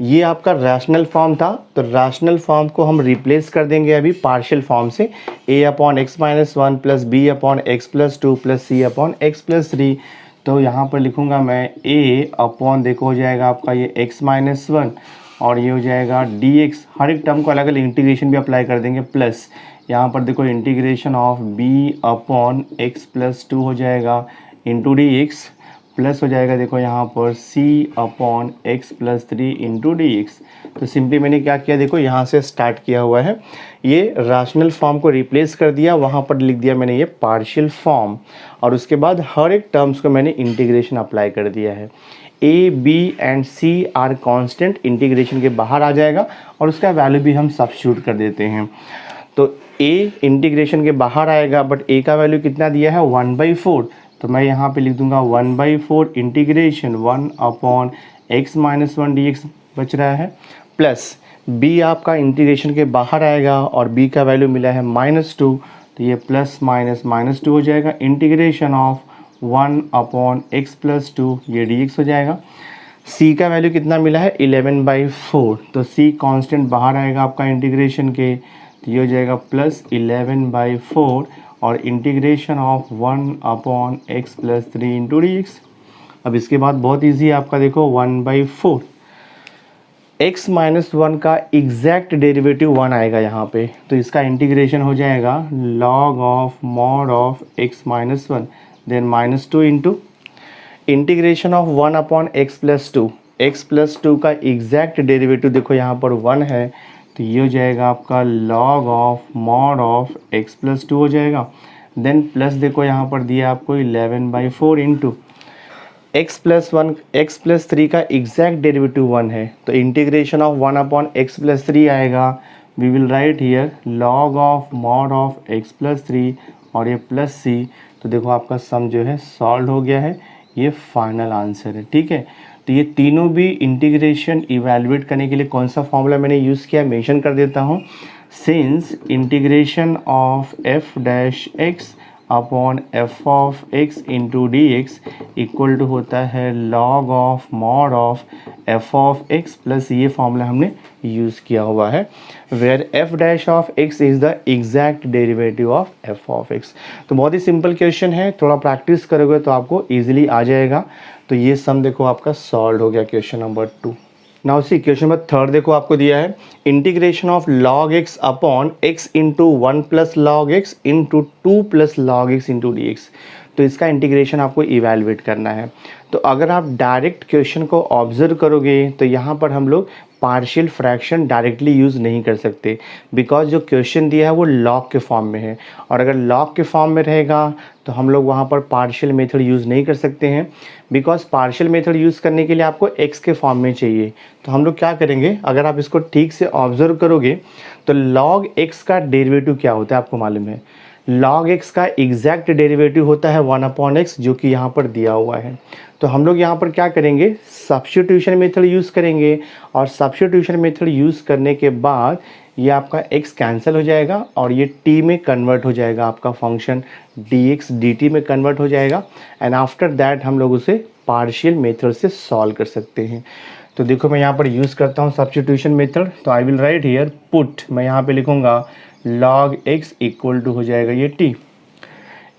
ये आपका रैशनल फॉर्म था, तो रैशनल फॉर्म को हम रिप्लेस कर देंगे अभी पार्शियल फॉर्म से। a/x-1 plus b/x+2 plus c/x+3। तो यहाँ पर लिखूँगा मैं a/ देखो हो जाएगा आपका ये x-1 और ये हो जाएगा dx। हर एक टर्म को अलग अलग इंटीग्रेशन भी अप्लाई कर देंगे। प्लस यहाँ पर देखो इंटीग्रेशन ऑफ b/x+2 हो जाएगा इंटू dx, प्लस हो जाएगा देखो यहाँ पर c/x+3 इंटू dx। तो सिंपली मैंने क्या किया, देखो यहाँ से स्टार्ट किया हुआ है, ये रैशनल फॉर्म को रिप्लेस कर दिया, वहाँ पर लिख दिया मैंने ये पार्शियल फॉर्म, और उसके बाद हर एक टर्म्स को मैंने इंटीग्रेशन अप्लाई कर दिया है। a, b and c are constant, integration के बाहर आ जाएगा और उसका वैल्यू भी हम सब्स्टिट्यूट कर देते हैं। तो a इंटीग्रेशन के बाहर आएगा, बट a का वैल्यू कितना दिया है 1/4, तो मैं यहाँ पे लिख दूंगा 1/4 इंटीग्रेशन 1/x-1 dx बच रहा है। प्लस b आपका इंटीग्रेशन के बाहर आएगा और b का वैल्यू मिला है -2, तो ये प्लस माइनस -2 हो जाएगा। इंटीग्रेशन ऑफ 1/x+2 ये dx हो जाएगा। c का वैल्यू कितना मिला है 11/4, तो c कांस्टेंट बाहर आएगा आपका इंटीग्रेशन के, तो ये हो जाएगा प्लस 11/4 और integration of 1/x+3 into dx। अब इसके बाद बहुत इजी है आपका, देखो 1/4 x-1 का एग्जैक्ट डेरिवेटिव 1 आएगा यहाँ पे, तो इसका इंटीग्रेशन हो जाएगा log of mod of x-1 then -2 into integration of 1/x+2। x+2 का एग्जैक्ट डेरिवेटिव देखो यहाँ पर 1 है, तो ये हो जाएगा आपका log of mod of x+2 हो जाएगा। देन प्लस देखो यहाँ पर दिया आपको 11/4 इंटू x+3 का एग्जैक्ट डेरिवेटिव 1 है, तो इंटीग्रेशन ऑफ 1/x+3 आएगा। We will write here log of mod of x+3 और ये प्लस c। तो देखो आपका सम जो है सॉल्व हो गया है, ये फाइनल आंसर है। ठीक है, तो ये तीनों भी इंटीग्रेशन इवैल्यूएट करने के लिए कौन सा फॉर्मूला मैंने यूज़ किया मेंशन कर देता हूँ। Since integration of f' upon f(x) into dx equal to होता है log of mod of f(x) plus ये फॉर्मूला हमने यूज़ किया हुआ है, where f' of x is the exact derivative of f(x). तो बहुत ही सिंपल क्वेश्चन है, थोड़ा प्रैक्टिस करोगे तो आपको ईजिली आ जाएगा। तो ये सम देखो आपका सॉल्व हो गया question number 2। Now see question number 3 देखो आपको दिया है integration of log x upon x into 1 plus log x into 2 plus log x into dx। तो इसका इंटीग्रेशन आपको इवैल्यूएट करना है। तो अगर आप डायरेक्ट क्वेश्चन को ऑब्जर्व करोगे तो यहाँ पर हम लोग पार्शियल फ्रैक्शन डायरेक्टली यूज़ नहीं कर सकते, बिकॉज जो क्वेश्चन दिया है वो लॉग के फॉर्म में है, और अगर लॉग के फॉर्म में रहेगा तो हम लोग वहाँ पर पार्शियल मेथड यूज़ नहीं कर सकते हैं, बिकॉज पार्शियल मेथड यूज़ करने के लिए आपको x के फॉर्म में चाहिए। तो हम लोग क्या करेंगे, अगर आप इसको ठीक से ऑब्जर्व करोगे तो log x का डेरिवेटिव क्या होता है आपको मालूम है। log x का एग्जैक्ट डेरिवेटिव होता है 1/x, जो कि यहाँ पर दिया हुआ है। तो हम लोग यहाँ पर क्या करेंगे, सब्स्टिट्यूशन मेथड यूज़ करेंगे, और सब्स्टिट्यूशन मेथड यूज़ करने के बाद ये आपका x कैंसिल हो जाएगा और ये t में कन्वर्ट हो जाएगा, आपका फंक्शन dx dt में कन्वर्ट हो जाएगा, एंड आफ्टर दैट हम लोग उसे पार्शियल मेथड से सॉल्व कर सकते हैं। तो देखो मैं यहाँ पर यूज़ करता हूँ सब्स्टिट्यूशन मेथड, तो I will write here put, मैं यहाँ पे लिखूँगा log x इक्वल टू हो जाएगा ये t।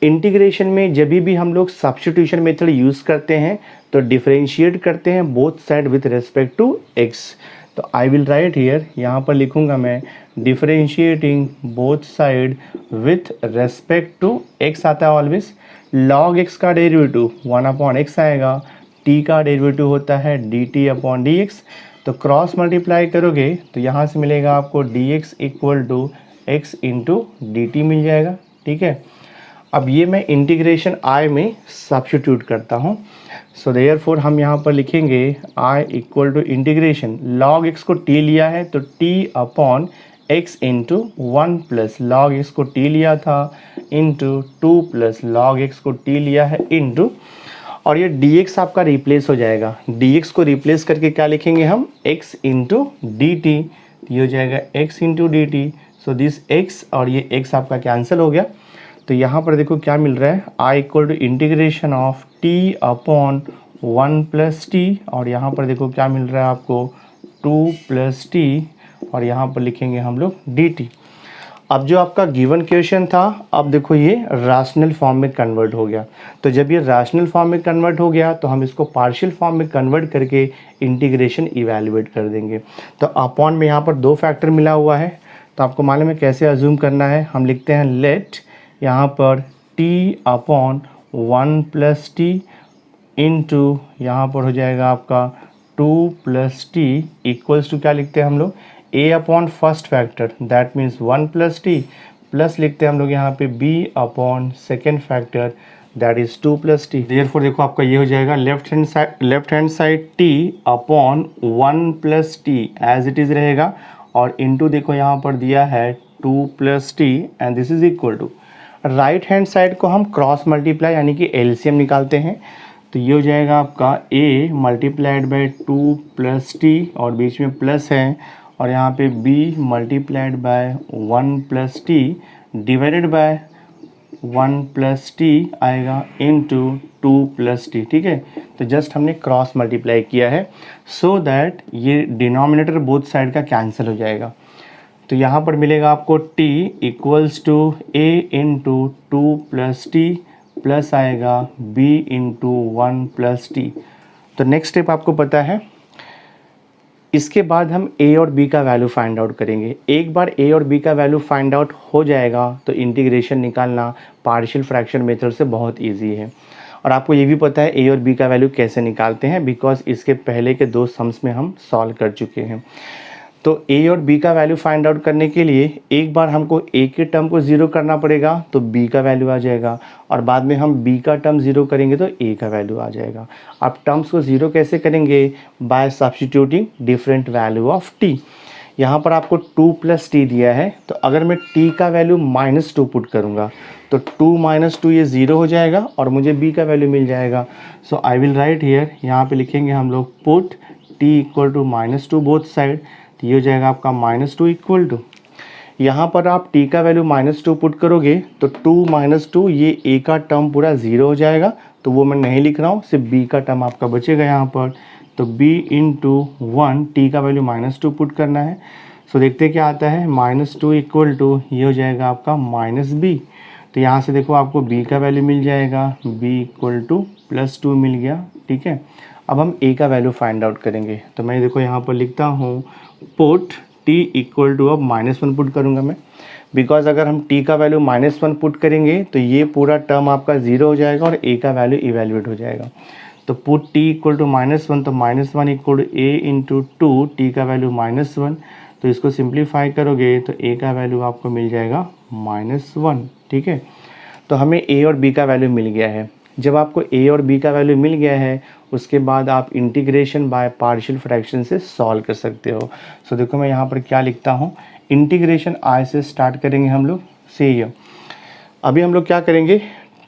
इंटीग्रेशन में जब भी हम लोग सब्स्टिट्यूशन मेथड यूज़ करते हैं तो डिफरेंशिएट करते हैं both side with respect to x। तो आई विल राइट हियर, यहाँ पर लिखूँगा मैं differentiating both side with respect to x आता है ऑलवेज। log x का डेरिवेटिव 1/x आएगा, t का डेरिवेटिव होता है dt/dx। तो क्रॉस मल्टीप्लाई करोगे तो यहाँ से मिलेगा आपको dx equal to x into dt मिल जाएगा। ठीक है, अब ये मैं इंटीग्रेशन i में सब्स्टिट्यूट करता हूँ। सो देयरफॉर हम यहाँ पर लिखेंगे i equal to integration, log x को t लिया है तो t upon x into 1 plus log x को t लिया था इंटू 2 प्लस लॉग एक्स को t लिया है इंटू, और ये dx आपका रिप्लेस हो जाएगा। dx को रिप्लेस करके क्या लिखेंगे हम, x इंटू डी टी, ये हो जाएगा x into d T. So this x और ये x आपका कैंसिल हो गया। तो यहाँ पर देखो क्या मिल रहा है, i equal to integration of t upon 1 plus t, और यहाँ पर देखो क्या मिल रहा है आपको 2 प्लस टी, और यहाँ पर लिखेंगे हम लोग dt। अब जो आपका गिवन क्वेश्चन था, अब देखो ये रैशनल फॉर्म में कन्वर्ट हो गया। तो जब ये रैशनल फॉर्म में कन्वर्ट हो गया तो हम इसको पार्शियल फॉर्म में कन्वर्ट करके इंटीग्रेशन इवैल्यूएट कर देंगे। तो अपॉन में यहाँ पर 2 फैक्टर मिला हुआ है, तो आपको मालूम है कैसे अज्यूम करना है। हम लिखते हैं लेट यहाँ पर t upon 1 plus t into यहाँ पर हो जाएगा आपका 2 प्लस टी इक्वल्स टू क्या लिखते हैं हम लोग, a upon first factor that means 1 plus t, plus लिखते हैं हम लोग यहाँ पे b upon second factor that is 2 plus t. Therefore देखो आपका ये हो जाएगा left hand side t upon 1 plus t as it is रहेगा, और इनटू देखो यहाँ पर दिया है 2 plus t and this is equal to, right hand side को हम क्रॉस मल्टीप्लाई यानी कि एलसीएम निकालते हैं। तो ये हो जाएगा आपका a multiplied by 2 plus t, और बीच में प्लस है, और यहाँ पे b multiplied by 1 plus t divided by 1 plus t आएगा इनटू 2 प्लस टी। ठीक है, तो जस्ट हमने क्रॉस मल्टीप्लाई किया है सो दैट ये डिनोमिनेटर बोथ साइड का कैंसिल हो जाएगा। तो यहाँ पर मिलेगा आपको t equals to a into 2 plus t plus आएगा b इंटू 1 प्लस टी। तो नेक्स्ट स्टेप आपको पता है, इसके बाद हम a और b का वैल्यू फाइंड आउट करेंगे। एक बार a और b का वैल्यू फाइंड आउट हो जाएगा तो इंटीग्रेशन निकालना पार्शियल फ्रैक्शन मेथड से बहुत इजी है। और आपको ये भी पता है a और b का वैल्यू कैसे निकालते हैं, बिकॉज इसके पहले के 2 सम्स में हम सॉल्व कर चुके हैं। तो a और b का वैल्यू फाइंड आउट करने के लिए एक बार हमको a के टर्म को 0 करना पड़ेगा तो b का वैल्यू आ जाएगा, और बाद में हम b का टर्म 0 करेंगे तो a का वैल्यू आ जाएगा। अब टर्म्स को 0 कैसे करेंगे, bye substituting different value of t। यहाँ पर आपको 2 प्लस टी दिया है, तो अगर मैं t का वैल्यू -2 पुट करूँगा तो 2 - 2 ये 0 हो जाएगा और मुझे b का वैल्यू मिल जाएगा। So I will write here, यहाँ पे लिखेंगे हम लोग put t equal to -2 both side, तो ये हो जाएगा आपका -2 इक्वल टू, यहाँ पर आप t का वैल्यू -2 पुट करोगे तो 2 - 2 ये a का टर्म पूरा 0 हो जाएगा, तो वो मैं नहीं लिख रहा हूँ, सिर्फ b का टर्म आपका बचेगा यहाँ पर। तो b इंटू 1 t का वैल्यू -2 पुट करना है। सो देखते हैं क्या आता है, -2 इक्वल टू ये हो जाएगा आपका -b। तो यहाँ से देखो आपको b का वैल्यू मिल जाएगा, b इक्वल टू +2 मिल गया। ठीक है, अब हम a का वैल्यू फाइंड आउट करेंगे। तो मैं देखो यहाँ पर लिखता हूँ पुट t इक्वल टू, अब -1 पुट करूँगा मैं, बिकॉज अगर हम t का वैल्यू -1 पुट करेंगे तो ये पूरा टर्म आपका 0 हो जाएगा और a का वैल्यू इवेल्युएट हो जाएगा। तो पुट t इक्वल टू -1, तो -1 equal to a into 2, t का वैल्यू -1, तो इसको सिंप्लीफाई करोगे तो a का वैल्यू आपको मिल जाएगा -1। ठीक है, तो हमें a और b का वैल्यू मिल गया है। जब आपको a और b का वैल्यू मिल गया है उसके बाद आप इंटीग्रेशन बाय पार्शियल फ्रैक्शन से सॉल्व कर सकते हो। सो देखो मैं यहाँ पर क्या लिखता हूँ, इंटीग्रेशन i से स्टार्ट करेंगे हम लोग। सी अभी हम लोग क्या करेंगे,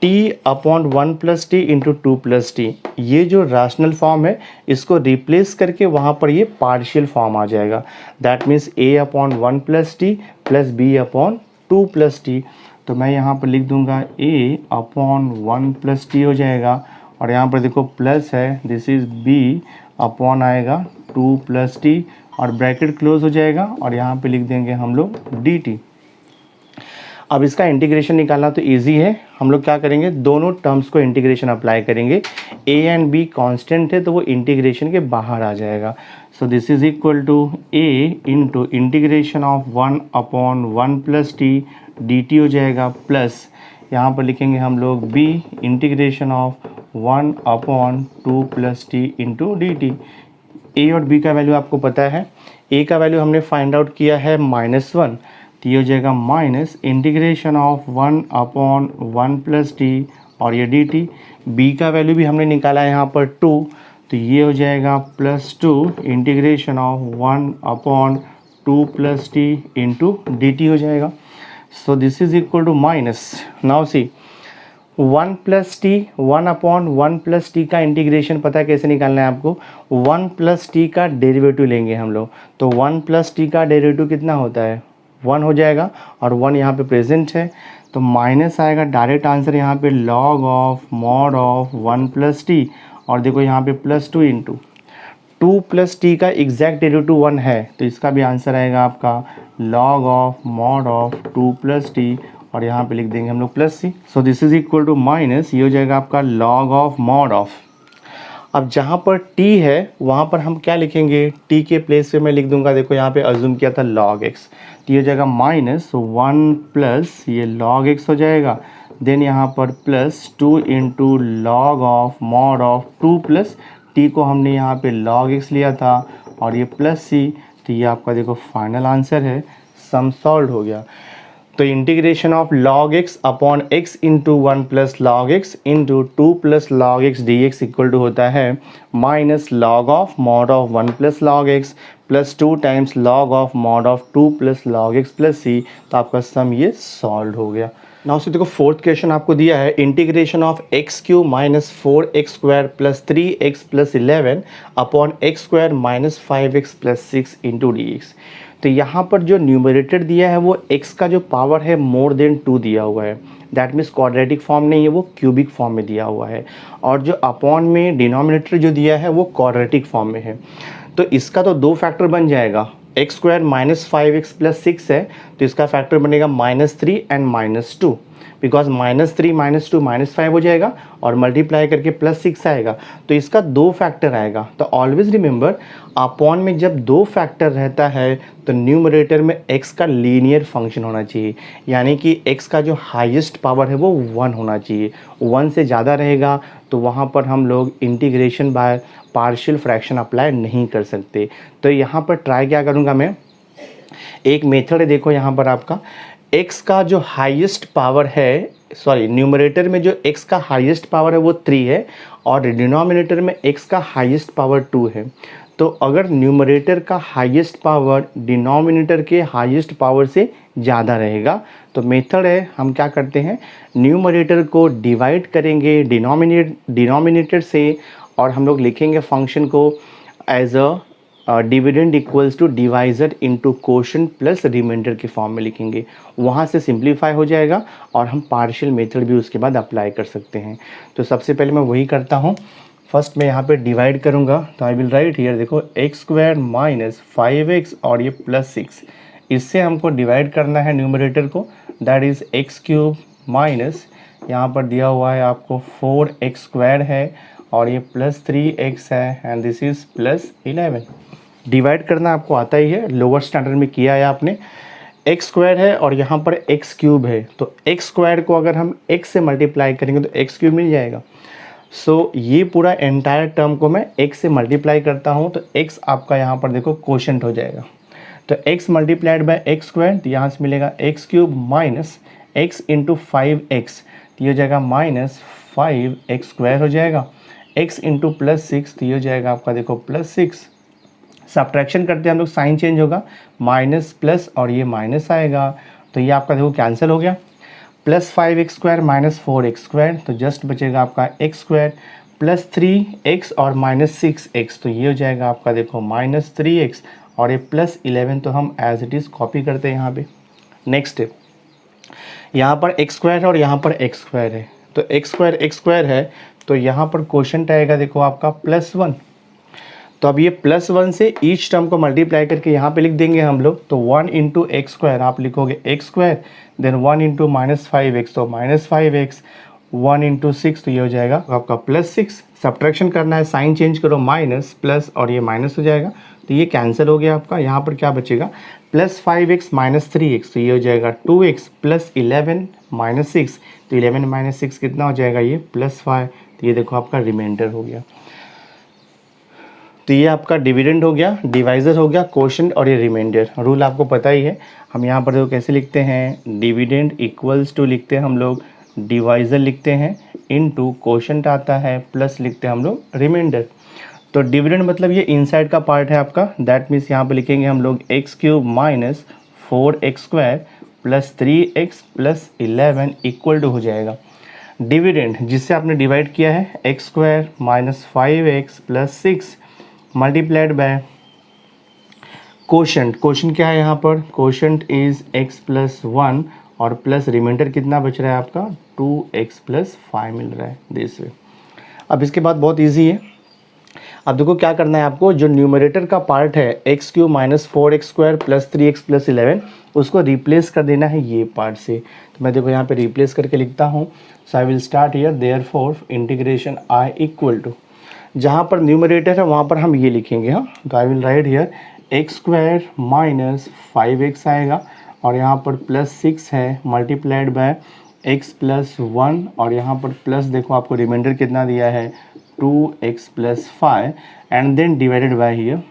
t upon 1 plus t into 2 plus T, ये जो रैशनल फॉर्म है इसको रिप्लेस करके वहाँ पर ये पार्शियल फॉर्म आ जाएगा। That means a upon 1 plus t plus b upon 2 plus T. तो मैं यहाँ पर लिख दूंगा a अपॉन 1 प्लस टी हो जाएगा, और यहाँ पर देखो प्लस है, दिस इज़ b अपॉन आएगा 2 प्लस टी, और ब्रैकेट क्लोज हो जाएगा, और यहाँ पे लिख देंगे हम लोग dt। अब इसका इंटीग्रेशन निकालना तो इजी है, हम लोग क्या करेंगे, दोनों टर्म्स को इंटीग्रेशन अप्लाई करेंगे। a एंड b कांस्टेंट है तो वो इंटीग्रेशन के बाहर आ जाएगा। So this is equal to a into integration of 1 upon 1 plus t dt हो जाएगा, प्लस यहाँ पर लिखेंगे हम लोग b integration of 1 upon 2 plus t into dt। a और b का वैल्यू आपको पता है, a का वैल्यू हमने फाइंड आउट किया है -1, तो ये हो जाएगा minus integration of 1 upon 1 plus t और ये dt। b का वैल्यू भी हमने निकाला है यहाँ पर 2, तो ये हो जाएगा +2 integration of 1 upon 2 plus t into d t हो जाएगा। So this is equal to minus, now see 1 plus t 1 upon 1 plus t का इंटीग्रेशन पता है कैसे निकालना है आपको। 1 प्लस टी का डेरिवेटिव लेंगे हम लोग, तो 1 प्लस टी का डेरिवेटिव कितना होता है 1 हो जाएगा, और 1 यहाँ पे प्रेजेंट है तो माइनस आएगा। डायरेक्ट आंसर यहाँ पे log of mod of 1 plus t, और देखो यहाँ पे प्लस 2 इंटू 2 प्लस टी का एग्जैक्ट डेरिवेटिव 1 है, तो इसका भी आंसर आएगा आपका log of mod of 2 plus t, और यहाँ पे लिख देंगे हम लोग plus c. So this is equal to minus, ये हो जाएगा आपका लॉग ऑफ मॉड ऑफ। अब जहाँ पर t है वहाँ पर हम क्या लिखेंगे, t के प्लेस पे मैं लिख दूंगा, देखो यहाँ पे अज्यूम किया था log x, तो ये हो जाएगा माइनस 1 प्लस ये log x हो जाएगा, देन यहाँ पर plus 2 into log of mod of 2 plus T को हमने यहाँ पे log x लिया था, और ये प्लस सी, तो ये आपका देखो फाइनल आंसर है। सम सॉल्व हो गया। तो integration of log x upon x into 1 plus log x into 2 plus log x d x equal to होता है minus log of mod of 1 plus log x plus 2 times log of mod of 2 plus log x plus सी। तो आपका सम ये solve हो गया। Now से देखो fourth question आपको दिया है integration of x Q minus 4x square plus 3x प्लस 11 upon x square minus 5x plus 6 into D x. तो यहाँ पर जो न्यूमरेटर दिया है वो x का जो पावर है मोर देन 2 दिया हुआ है, दैट मीन्स क्वाड्रेटिक फॉर्म नहीं है, वो क्यूबिक फॉर्म में दिया हुआ है, और जो अपॉन में डिनोमिनेटर जो दिया है वो क्वाड्रेटिक फॉर्म में है। तो इसका तो 2 फैक्टर बन जाएगा, x square minus 5x plus 6 है तो इसका फैक्टर बनेगा -3 एंड -2, बिकॉज -3 -2 -5 हो जाएगा और मल्टीप्लाई करके +6 आएगा, तो इसका 2 फैक्टर आएगा। तो ऑलवेज रिमेंबर अपॉन में जब 2 फैक्टर रहता है तो न्यूमरेटर में x का लीनियर फंक्शन होना चाहिए, यानी कि x का जो हाईएस्ट पावर है वो 1 होना चाहिए। 1 से ज़्यादा रहेगा तो वहाँ पर हम लोग integration by partial fraction apply नहीं कर सकते। तो यहाँ पर ट्राई क्या करूँगा मैं, एक मेथड है, देखो यहाँ पर आपका x का जो हाईएस्ट पावर है, सॉरी न्यूमरेटर में जो x का हाईएस्ट पावर है वो 3 है और डिनोमिनेटर में x का हाईएस्ट पावर 2 है। तो अगर न्यूमरेटर का हाईएस्ट पावर डिनोमिनेटर के हाईएस्ट पावर से ज़्यादा रहेगा तो मेथड है, हम क्या करते हैं न्यूमरेटर को डिवाइड करेंगे डिनोमिनेटर से, और हम लोग लिखेंगे फंक्शन को as a dividend equals to divisor into quotient plus remainder के फॉर्म में लिखेंगे। वहाँ से सिंप्लीफाई हो जाएगा और हम पार्शियल मेथड भी उसके बाद अप्लाई कर सकते हैं। तो सबसे पहले मैं वही करता हूँ। फर्स्ट मैं यहाँ पे डिवाइड करूँगा तो आई विल राइट हियर, देखो एक्स स्क्वायर माइनस 5x और ये +6, इससे हमको डिवाइड करना है न्यूमरेटर को, that is x cube minus यहाँ पर दिया हुआ है आपको 4x स्क्वायर है और ये +3x है एंड दिस इज़ +11। डिवाइड करना आपको आता ही है, लोअर स्टैंडर्ड में किया है आपने। एक्स स्क्वायर है और यहाँ पर एक्स क्यूब है, तो एक्स स्क्वायर को अगर हम x से मल्टीप्लाई करेंगे तो एक्स क्यूब मिल जाएगा। सो ये पूरा एंटायर टर्म को मैं x से मल्टीप्लाई करता हूँ तो x आपका यहाँ पर देखो कोशेंट हो जाएगा, तो x multiplied by X square, तो यहाँ से मिलेगा x cube minus x into 5x, तो ये हो जाएगा -5x स्क्वायर हो जाएगा, x इंटू +6, तो ये हो जाएगा आपका देखो +6। सब्ट्रैक्शन करते हैं हम लोग, साइन चेंज होगा, माइनस प्लस और ये माइनस आएगा, तो ये आपका देखो कैंसिल हो गया। +5x square minus 4x square, तो जस्ट बचेगा आपका x स्क्वायर +3x और -6x, तो ये हो जाएगा आपका देखो -3x और ये +11, तो हम एज इट इज़ कॉपी करते हैं यहाँ पे। नेक्स्ट यहाँ पर x स्क्वायर है और यहाँ पर x स्क्वायर है, तो x स्क्वायर है तो यहाँ पर क्वोशंट आएगा देखो आपका +1, तो अब ये +1 से ईच टर्म को मल्टीप्लाई करके यहाँ पे लिख देंगे हम लोग, तो 1 इंटू एक्स स्क्वायर आप लिखोगे x square, then 1 into -5x तो -5x, 1 इंटू 6 तो ये हो जाएगा आपका +6। सब्ट्रैक्शन करना है, साइन चेंज करो, माइनस प्लस और ये माइनस हो जाएगा, तो ये कैंसिल हो गया आपका। यहाँ पर क्या बचेगा +5x -3x, तो ये हो जाएगा 2x +11 -6, तो 11 -6 कितना हो जाएगा ये +5, तो ये देखो आपका रिमाइंडर हो गया। तो ये आपका डिविडेंड हो गया, डिवाइज़र हो गया, कोशेंट और ये रिमाइंडर। रूल आपको पता ही है, हम यहाँ पर देखो कैसे लिखते हैं, डिविडेंड इक्वल्स टू लिखते हैं हम लोग, डिवाइज़र लिखते हैं, इनटू कोशेंट आता है, प्लस लिखते हैं हम लोग रिमाइंडर। तो डिविडेंड मतलब ये इनसाइड का पार्ट है आपका, दैट मीन्स यहाँ पे लिखेंगे हम लोग x cube minus 4x square plus 3x प्लस 11 इक्वल टू हो जाएगा डिविडेंड जिससे आपने डिवाइड किया है x square minus 5x plus 6 multiplied by quotient. Quotient क्या है यहाँ पर, कोशेंट इज x प्लस 1 और प्लस रिमाइंडर कितना बच रहा है आपका 2x प्लस 5 मिल रहा है दिस वे। अब इसके बाद बहुत इजी है, अब देखो क्या करना है आपको, जो न्यूमरेटर का पार्ट है x cube minus 4x square plus 3x प्लस 11 उसको रिप्लेस कर देना है ये पार्ट से। तो मैं देखो यहाँ पे रिप्लेस करके लिखता हूँ, so I will start here therefore integration i equal to, जहाँ पर न्यूमरेटर है वहाँ पर हम ये लिखेंगे, हाँ तो I will write here x square minus 5x आएगा और यहाँ पर प्लस 6 है मल्टीप्लाइड बाय x प्लस 1 और यहाँ पर प्लस देखो आपको रिमाइंडर कितना दिया है 2x plus 5 and then divided by here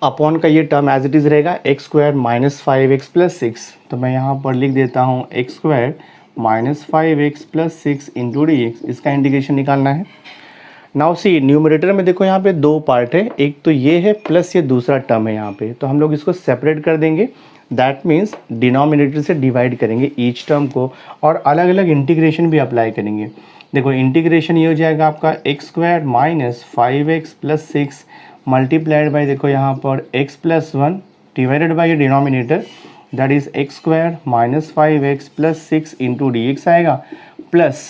upon का ये टर्म एज इट इज़ रहेगा x square minus 5x plus 6। तो मैं यहाँ पर लिख देता हूँ x square minus 5x plus 6 into D x, इसका इंटीग्रेशन निकालना है। नाउ सी न्यूमरेटर में देखो यहाँ पे दो पार्ट है, एक तो ये है प्लस ये दूसरा टर्म है यहाँ पे, तो हम लोग इसको सेपरेट कर देंगे, दैट मीन्स डिनोमिनेटर से डिवाइड करेंगे ईच टर्म को और अलग अलग इंटीग्रेशन भी अप्लाई करेंगे। देखो इंटीग्रेशन ये हो जाएगा आपका x square minus 5x plus 6 multiplied by देखो यहाँ पर x plus 1 divided by denominator that is x square minus 5x plus 6 into D x आएगा, प्लस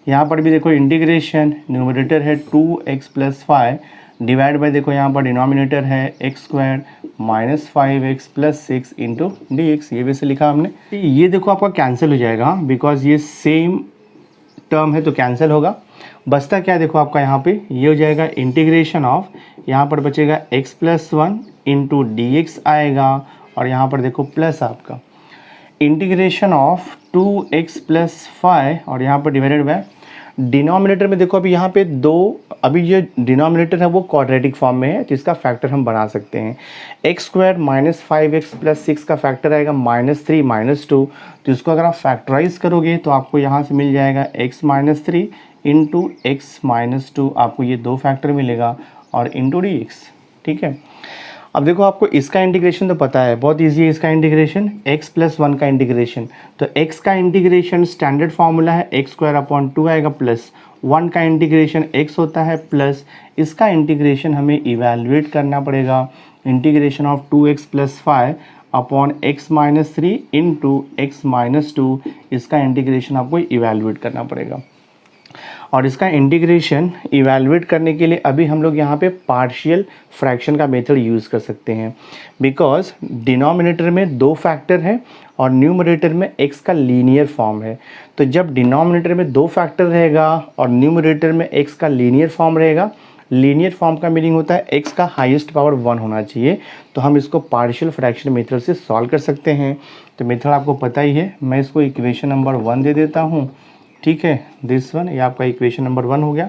यहाँ पर भी देखो इंटीग्रेशन न्यूमरेटर है 2x प्लस 5 डिवाइड बाई देखो यहाँ पर डिनोमिनेटर है x square minus 5x plus 6 into D x, ये वैसे लिखा हमने। ये देखो आपका कैंसिल हो जाएगा बिकॉज ये सेम टर्म है तो कैंसिल होगा, बचता क्या देखो आपका यहाँ पे ये हो जाएगा इंटीग्रेशन ऑफ, यहाँ पर बचेगा x plus 1 into D x आएगा और यहाँ पर देखो प्लस आपका इंटीग्रेशन ऑफ 2x प्लस 5 और यहाँ पर डिवाइडेड बाय डिनोमिनेटर में देखो अभी यहाँ पे दो, अभी जो डिनोमिनेटर है वो क्वाड्रेटिक फॉर्म में है तो इसका फैक्टर हम बना सकते हैं। X square minus 5x plus 6 का फैक्टर आएगा माइनस 3 माइनस 2, तो इसको अगर आप फैक्टराइज करोगे तो आपको यहाँ से मिल जाएगा x minus 3 into x minus 2, आपको ये दो फैक्टर मिलेगा और इंटू डी एक्स, ठीक है। अब देखो आपको इसका इंटीग्रेशन तो पता है, बहुत इजी है इसका इंटीग्रेशन, x प्लस 1 का इंटीग्रेशन, तो x का इंटीग्रेशन स्टैंडर्ड फार्मूला है एक्स स्क्वायर अपॉन 2 आएगा प्लस 1 का इंटीग्रेशन x होता है प्लस इसका इंटीग्रेशन हमें इवैल्यूएट करना पड़ेगा, integration of 2x plus 5 upon x minus 3 into x minus 2, इसका इंटीग्रेशन आपको इवैल्यूएट करना पड़ेगा। और इसका इंटीग्रेशन इवैल्यूएट करने के लिए अभी हम लोग यहाँ पे पार्शियल फ्रैक्शन का मेथड यूज़ कर सकते हैं, बिकॉज डिनोमिनेटर में दो फैक्टर है और न्यूमरेटर में x का लीनियर फॉर्म है। तो जब डिनोमिनेटर में दो फैक्टर रहेगा और न्यूमरेटर में x का लीनियर फॉर्म रहेगा, लीनियर फॉर्म का मीनिंग होता है x का हाईएस्ट पावर 1 होना चाहिए, तो हम इसको पार्शियल फ्रैक्शन मेथड से सॉल्व कर सकते हैं। तो मेथड आपको पता ही है, मैं इसको इक्वेशन नंबर 1 दे देता हूँ, ठीक है, दिस वन, ये आपका इक्वेशन नंबर 1 हो गया।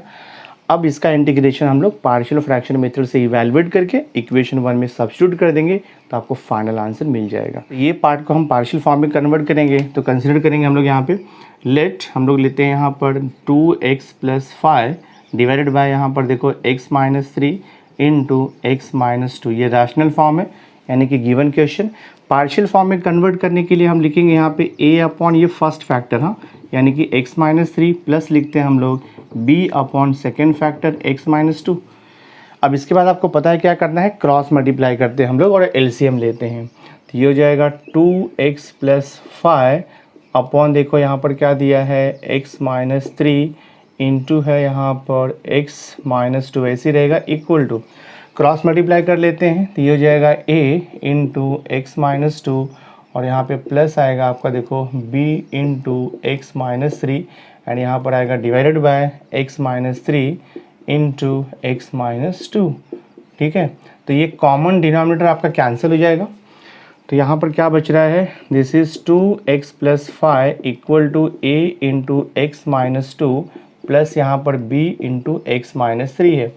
अब इसका इंटीग्रेशन हम लोग पार्शियल फ्रैक्शन मेथड से इवैल्यूएट करके इक्वेशन 1 में सब्स्टिट्यूट कर देंगे तो आपको फाइनल आंसर मिल जाएगा। ये पार्ट को हम पार्शियल फॉर्म में कन्वर्ट करेंगे तो कंसिडर करेंगे हम लोग यहाँ पे, लेट हम लोग लेते हैं यहाँ पर 2x प्लस 5 डिवाइडेड बाय यहाँ पर देखो x minus 3 into x minus 2, ये रैशनल फॉर्म है यानी कि गिवन क्वेश्चन। पार्शियल फॉर्म में कन्वर्ट करने के लिए हम लिखेंगे यहाँ पे a अपॉन ये फर्स्ट फैक्टर, हाँ यानी कि x माइनस 3 प्लस लिखते हैं हम लोग b upon second factor x minus 2। अब इसके बाद आपको पता है क्या करना है, क्रॉस मल्टीप्लाई करते हैं हम लोग और एलसीएम लेते हैं, तो ये हो जाएगा 2x प्लस 5 अपॉन देखो यहाँ पर क्या दिया है x माइनस 3 इंटू है यहाँ पर x माइनस 2 ऐसे रहेगा इक्वल टू, क्रॉस मल्टीप्लाई कर लेते हैं तो ये हो जाएगा a इंटू एक्स माइनस 2 और यहाँ पे प्लस आएगा आपका देखो b into x minus 3 and यहाँ पर आएगा divided by x minus 3 into x minus 2, ठीक है। तो ये कॉमन डिनोमिनेटर आपका कैंसिल हो जाएगा, तो यहाँ पर क्या बच रहा है, this is 2x plus 5 equal to a into x minus 2 plus यहाँ पर b इंटू एक्स माइनस 3 है।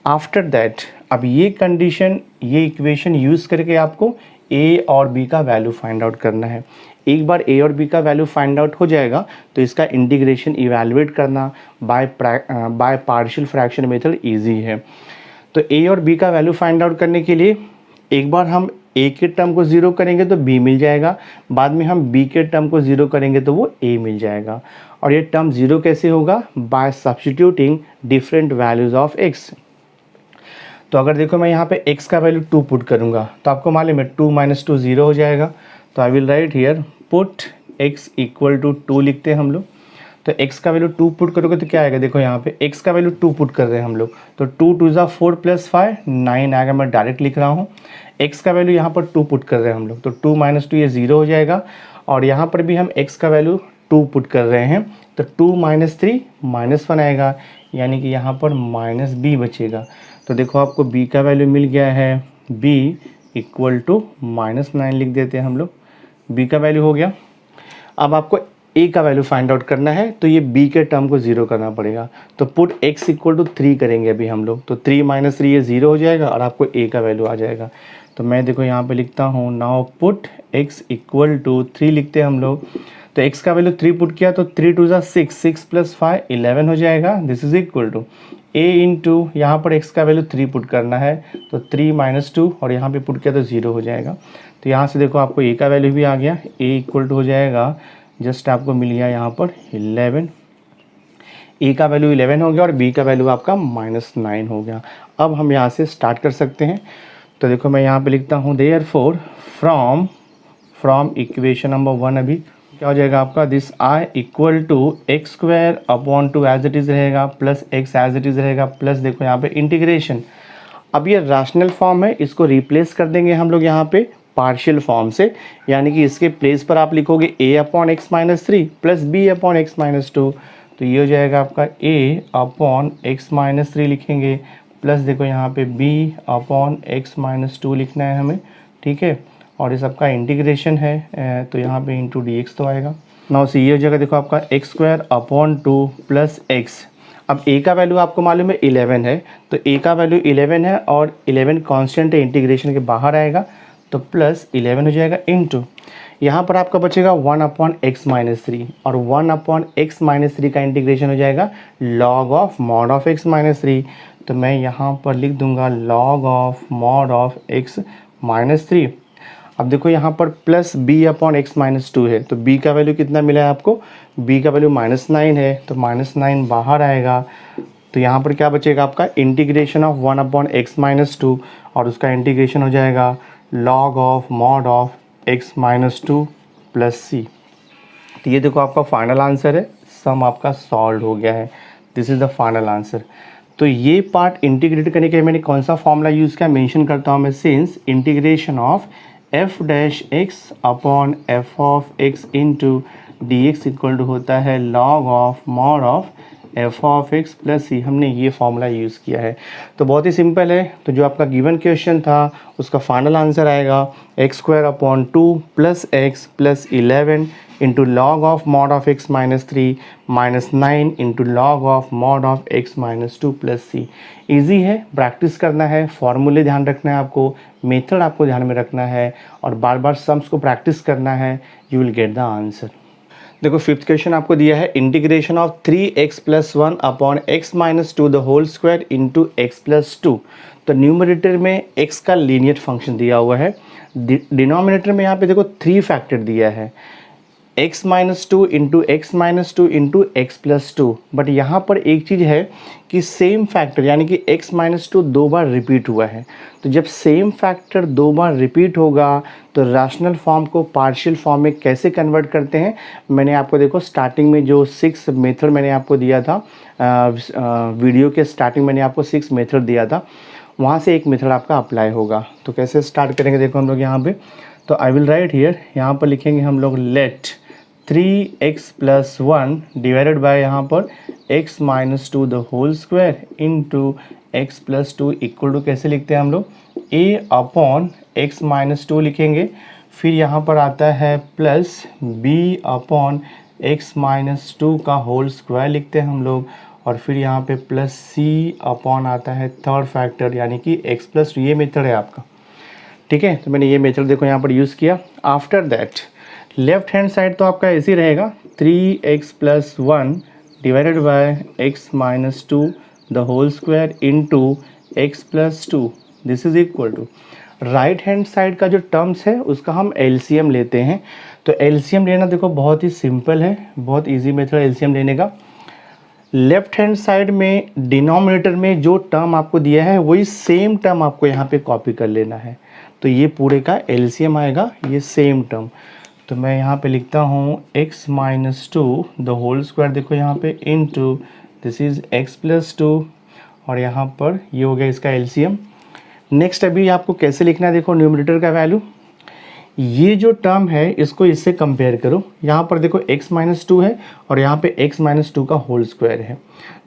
आफ्टर दैट अब ये कंडीशन, ये इक्वेशन यूज़ करके आपको a और b का वैल्यू फाइंड आउट करना है। एक बार a और b का वैल्यू फाइंड आउट हो जाएगा तो इसका इंटीग्रेशन इवैल्यूएट करना bye partial fraction method easy है। तो a और b का वैल्यू फाइंड आउट करने के लिए एक बार हम a के टर्म को ज़ीरो करेंगे तो b मिल जाएगा, बाद में हम b के टर्म को ज़ीरो करेंगे तो वो a मिल जाएगा। और ये टर्म ज़ीरो कैसे होगा? Bye substituting different values of x। तो अगर देखो मैं यहाँ पे x का वैल्यू 2 पुट करूँगा तो आपको मालूम है 2 - 2 0 हो जाएगा। तो I will write here put x equal to 2 लिखते हैं हम लोग। तो x का वैल्यू 2 पुट करोगे तो क्या आएगा? देखो यहाँ पे x का वैल्यू 2 पुट कर रहे हैं हम लोग, तो 2 2 ज़ा 4 + 5 9 आएगा। मैं डायरेक्ट लिख रहा हूँ। x का वैल्यू यहाँ पर 2 पुट कर रहे हैं हम लोग, तो 2 - 2 ये 0 हो जाएगा। और यहाँ पर भी हम x का वैल्यू 2 पुट कर रहे हैं, तो 2 - 3 -1 आएगा, यानी कि यहाँ पर -b बचेगा। तो देखो आपको b का वैल्यू मिल गया है, b इक्वल टू -9 लिख देते हैं हम लोग। b का वैल्यू हो गया। अब आपको a का वैल्यू फाइंड आउट करना है, तो ये b के टर्म को 0 करना पड़ेगा। तो पुट x इक्वल टू 3 करेंगे अभी हम लोग, तो 3 - 3 ये 0 हो जाएगा और आपको a का वैल्यू आ जाएगा। तो मैं देखो यहाँ पे लिखता हूँ, now put x equal to 3 लिखते हैं हम लोग। तो x का वैल्यू 3 पुट किया तो 3 2 ज़ा 6, 6 + 5 11 हो जाएगा। This is equal to a into यहाँ पर x का वैल्यू 3 पुट करना है, तो 3 - 2 और यहाँ पे पुट किया तो 0 हो जाएगा। तो यहाँ से देखो आपको a का वैल्यू भी आ गया, a इक्वल टू हो जाएगा, जस्ट आपको मिल गया यहाँ पर 11। a का वैल्यू 11 हो गया और b का वैल्यू आपका -9 हो गया। अब हम यहाँ से स्टार्ट कर सकते हैं। तो देखो मैं यहाँ पे लिखता हूँ, देयरफॉर फ्रॉम इक्वेशन नंबर 1 अभी क्या हो जाएगा आपका, this i equal to x² as it is रहेगा, plus x as it is रहेगा, प्लस देखो यहाँ पे इंटीग्रेशन। अब ये रैशनल फॉर्म है, इसको रिप्लेस कर देंगे हम लोग यहाँ पे पार्शियल फॉर्म से, यानी कि इसके प्लेस पर आप लिखोगे a/x - 3 प्लस b/x - 2। तो ये हो जाएगा आपका a/x - 3 लिखेंगे, प्लस देखो यहाँ पे b/x - 2 लिखना है हमें, ठीक है। और ये सबका इंटीग्रेशन है, तो यहाँ पे इंटू dx तो आएगा। नाउ से ये हो जाएगा देखो आपका x² प्लस x। अब a का वैल्यू आपको मालूम है 11 है, तो a का वैल्यू 11 है और 11 कांस्टेंट है, इंटीग्रेशन के बाहर आएगा, तो प्लस 11 हो जाएगा इंटू यहाँ पर आपका बचेगा 1/x - 3 और 1/x - 3 का इंटीग्रेशन हो जाएगा log of mod of x - 3। तो मैं यहाँ पर लिख दूंगा log of mod of x - 3। अब देखो यहाँ पर प्लस b/x - 2 है, तो b का वैल्यू कितना मिला है आपको, b का वैल्यू -9 है, तो -9 बाहर आएगा। तो यहाँ पर क्या बचेगा आपका, इंटीग्रेशन ऑफ 1/x - 2 और उसका इंटीग्रेशन हो जाएगा log of mod of x - 2 plus c। तो ये देखो आपका फाइनल आंसर है, सम आपका सॉल्व हो गया है। This is the final answer. तो ये पार्ट इंटीग्रेट करने के लिए मैंने कौन सा फॉर्मूला यूज़ किया, मेंशन करता हूँ मैं, since integration of f'(x/f(x) into dx equal to होता है log of mod of f(x) plus c, हमने ये फॉर्मूला यूज़ किया है। तो बहुत ही सिंपल है। तो जो आपका गिवन क्वेश्चन था उसका फाइनल आंसर आएगा x² plus x plus 11 into log of mod of x - 3 -9 into log of mod of x - 2 plus c। Easy है, प्रैक्टिस करना है, फॉर्मूले ध्यान रखना है आपको, मेथड आपको ध्यान में रखना है और बार बार सम्स को प्रैक्टिस करना है, you will get the answer. देखो फिफ्थ क्वेश्चन आपको दिया है, integration of 3x + 1 upon x - 2 the whole square into x + 2। तो न्यूमरेटर में x का लीनियर फंक्शन दिया हुआ है, डिनोमिनेटर में यहाँ पे देखो 3 फैक्टर दिया है, x - 2 into x - 2 into x + 2। But यहाँ पर एक चीज़ है कि सेम फैक्टर यानी कि x - 2 2 बार रिपीट हुआ है। तो जब सेम फैक्टर 2 बार रिपीट होगा तो रैशनल फॉर्म को पार्शियल फॉर्म में कैसे कन्वर्ट करते हैं, मैंने आपको देखो स्टार्टिंग में जो 6 मेथड मैंने आपको दिया था, वीडियो के स्टार्टिंग मैंने आपको 6 मेथड दिया था, वहाँ से एक मेथड आपका अप्लाई होगा। तो कैसे स्टार्ट करेंगे देखो हम लोग यहाँ पे, तो आई विल राइट हियर, यहाँ पर लिखेंगे हम लोग लेट 3x + 1 डिवाइडेड बाय यहाँ पर x - 2 the whole square into x + 2 equal to कैसे लिखते हैं हम लोग, a/x - 2 लिखेंगे, फिर यहाँ पर आता है प्लस b/x - 2 का होल स्क्वायर लिखते हैं हम लोग, और फिर यहाँ पे प्लस c/ आता है थर्ड फैक्टर यानी कि x + 2। ये मेथड है आपका, ठीक है। तो मैंने ये मेथड देखो यहाँ पर यूज़ किया। After that left hand side तो आपका ऐसे ही रहेगा 3x+1 divided by x-2 the whole square into x+2 this is equal to right hand side का जो टर्म्स है उसका हम एलसीएम लेते हैं। तो एलसीएम लेना देखो बहुत ही सिंपल है, बहुत इजी मेथड एलसीएम लेने का। लेफ्ट हैंड साइड में डिनोमिनेटर में जो टर्म आपको दिया है वही सेम टर्म आपको यहाँ पे कॉपी कर लेना है। तो ये पूरे का एलसीएम आएगा ये सेम टर्म। तो मैं यहाँ पे लिखता हूँ x-2 द होल स्क्वायर, देखो यहाँ पे इनटू दिस इज x+2 और यहाँ पर ये हो गया इसका एलसीएम। नेक्स्ट अभी आपको कैसे लिखना है, देखो न्यूमरेटर का वैल्यू, ये जो टर्म है इसको इससे कंपेयर करो। यहाँ पर देखो x-2 है और यहाँ पे x-2 का होल स्क्वायर है।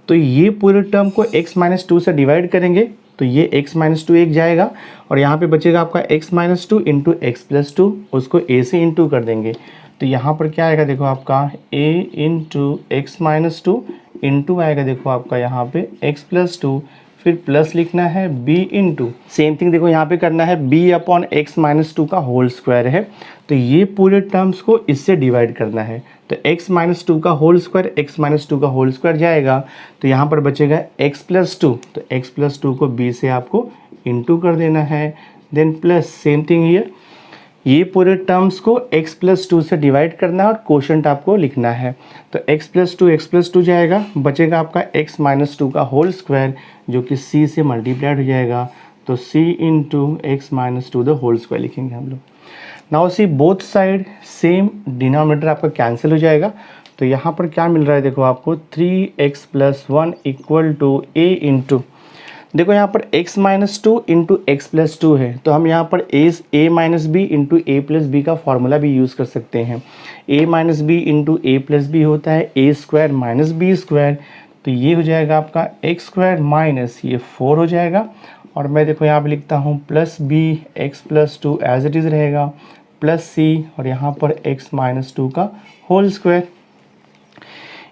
तो ये पूरे टर्म को x-2 से डिवाइड करेंगे तो ये x-2 एक जाएगा और यहाँ पे बचेगा आपका x-2 इंटू x+2, उसको a से इंटू कर देंगे। तो यहाँ पर क्या आएगा देखो आपका a इंटू x-2 इंटू आएगा देखो आपका यहाँ पे x+2, फिर प्लस लिखना है b इंटू सेम थिंग देखो यहाँ पे करना है b/x-2 का होल स्क्वायर है। तो ये पूरे टर्म्स को इससे डिवाइड करना है। तो x-2 का होल स्क्वायर x-2 का होल स्क्वायर जाएगा तो यहाँ पर बचेगा x+2, तो x+2 को b से आपको इंटू कर देना है। देन प्लस सेम थिंग ये पूरे टर्म्स को x+2 से डिवाइड करना है और कोशेंट आपको लिखना है। तो x+2 जाएगा, बचेगा आपका x-2 का होल स्क्वायर जो कि c से मल्टीप्लाइड हो जाएगा। तो c into x-2 the whole square लिखेंगे हम लोग। Now see both side same denominator आपका कैंसिल हो जाएगा। तो यहाँ पर क्या मिल रहा है देखो आपको 3x+1 equal to a into देखो यहाँ पर x-2 इंटू x+2 है तो हम यहाँ पर a-b इंटू a+b का फॉर्मूला भी यूज़ कर सकते हैं। a-b इंटू a+b होता है a² माइनस b²। तो ये हो जाएगा आपका x² माइनस ये 4 हो जाएगा और मैं देखो यहाँ पे लिखता हूँ plus b x+2 as it is रहेगा प्लस c और यहाँ पर x-2 का होल स्क्वायर।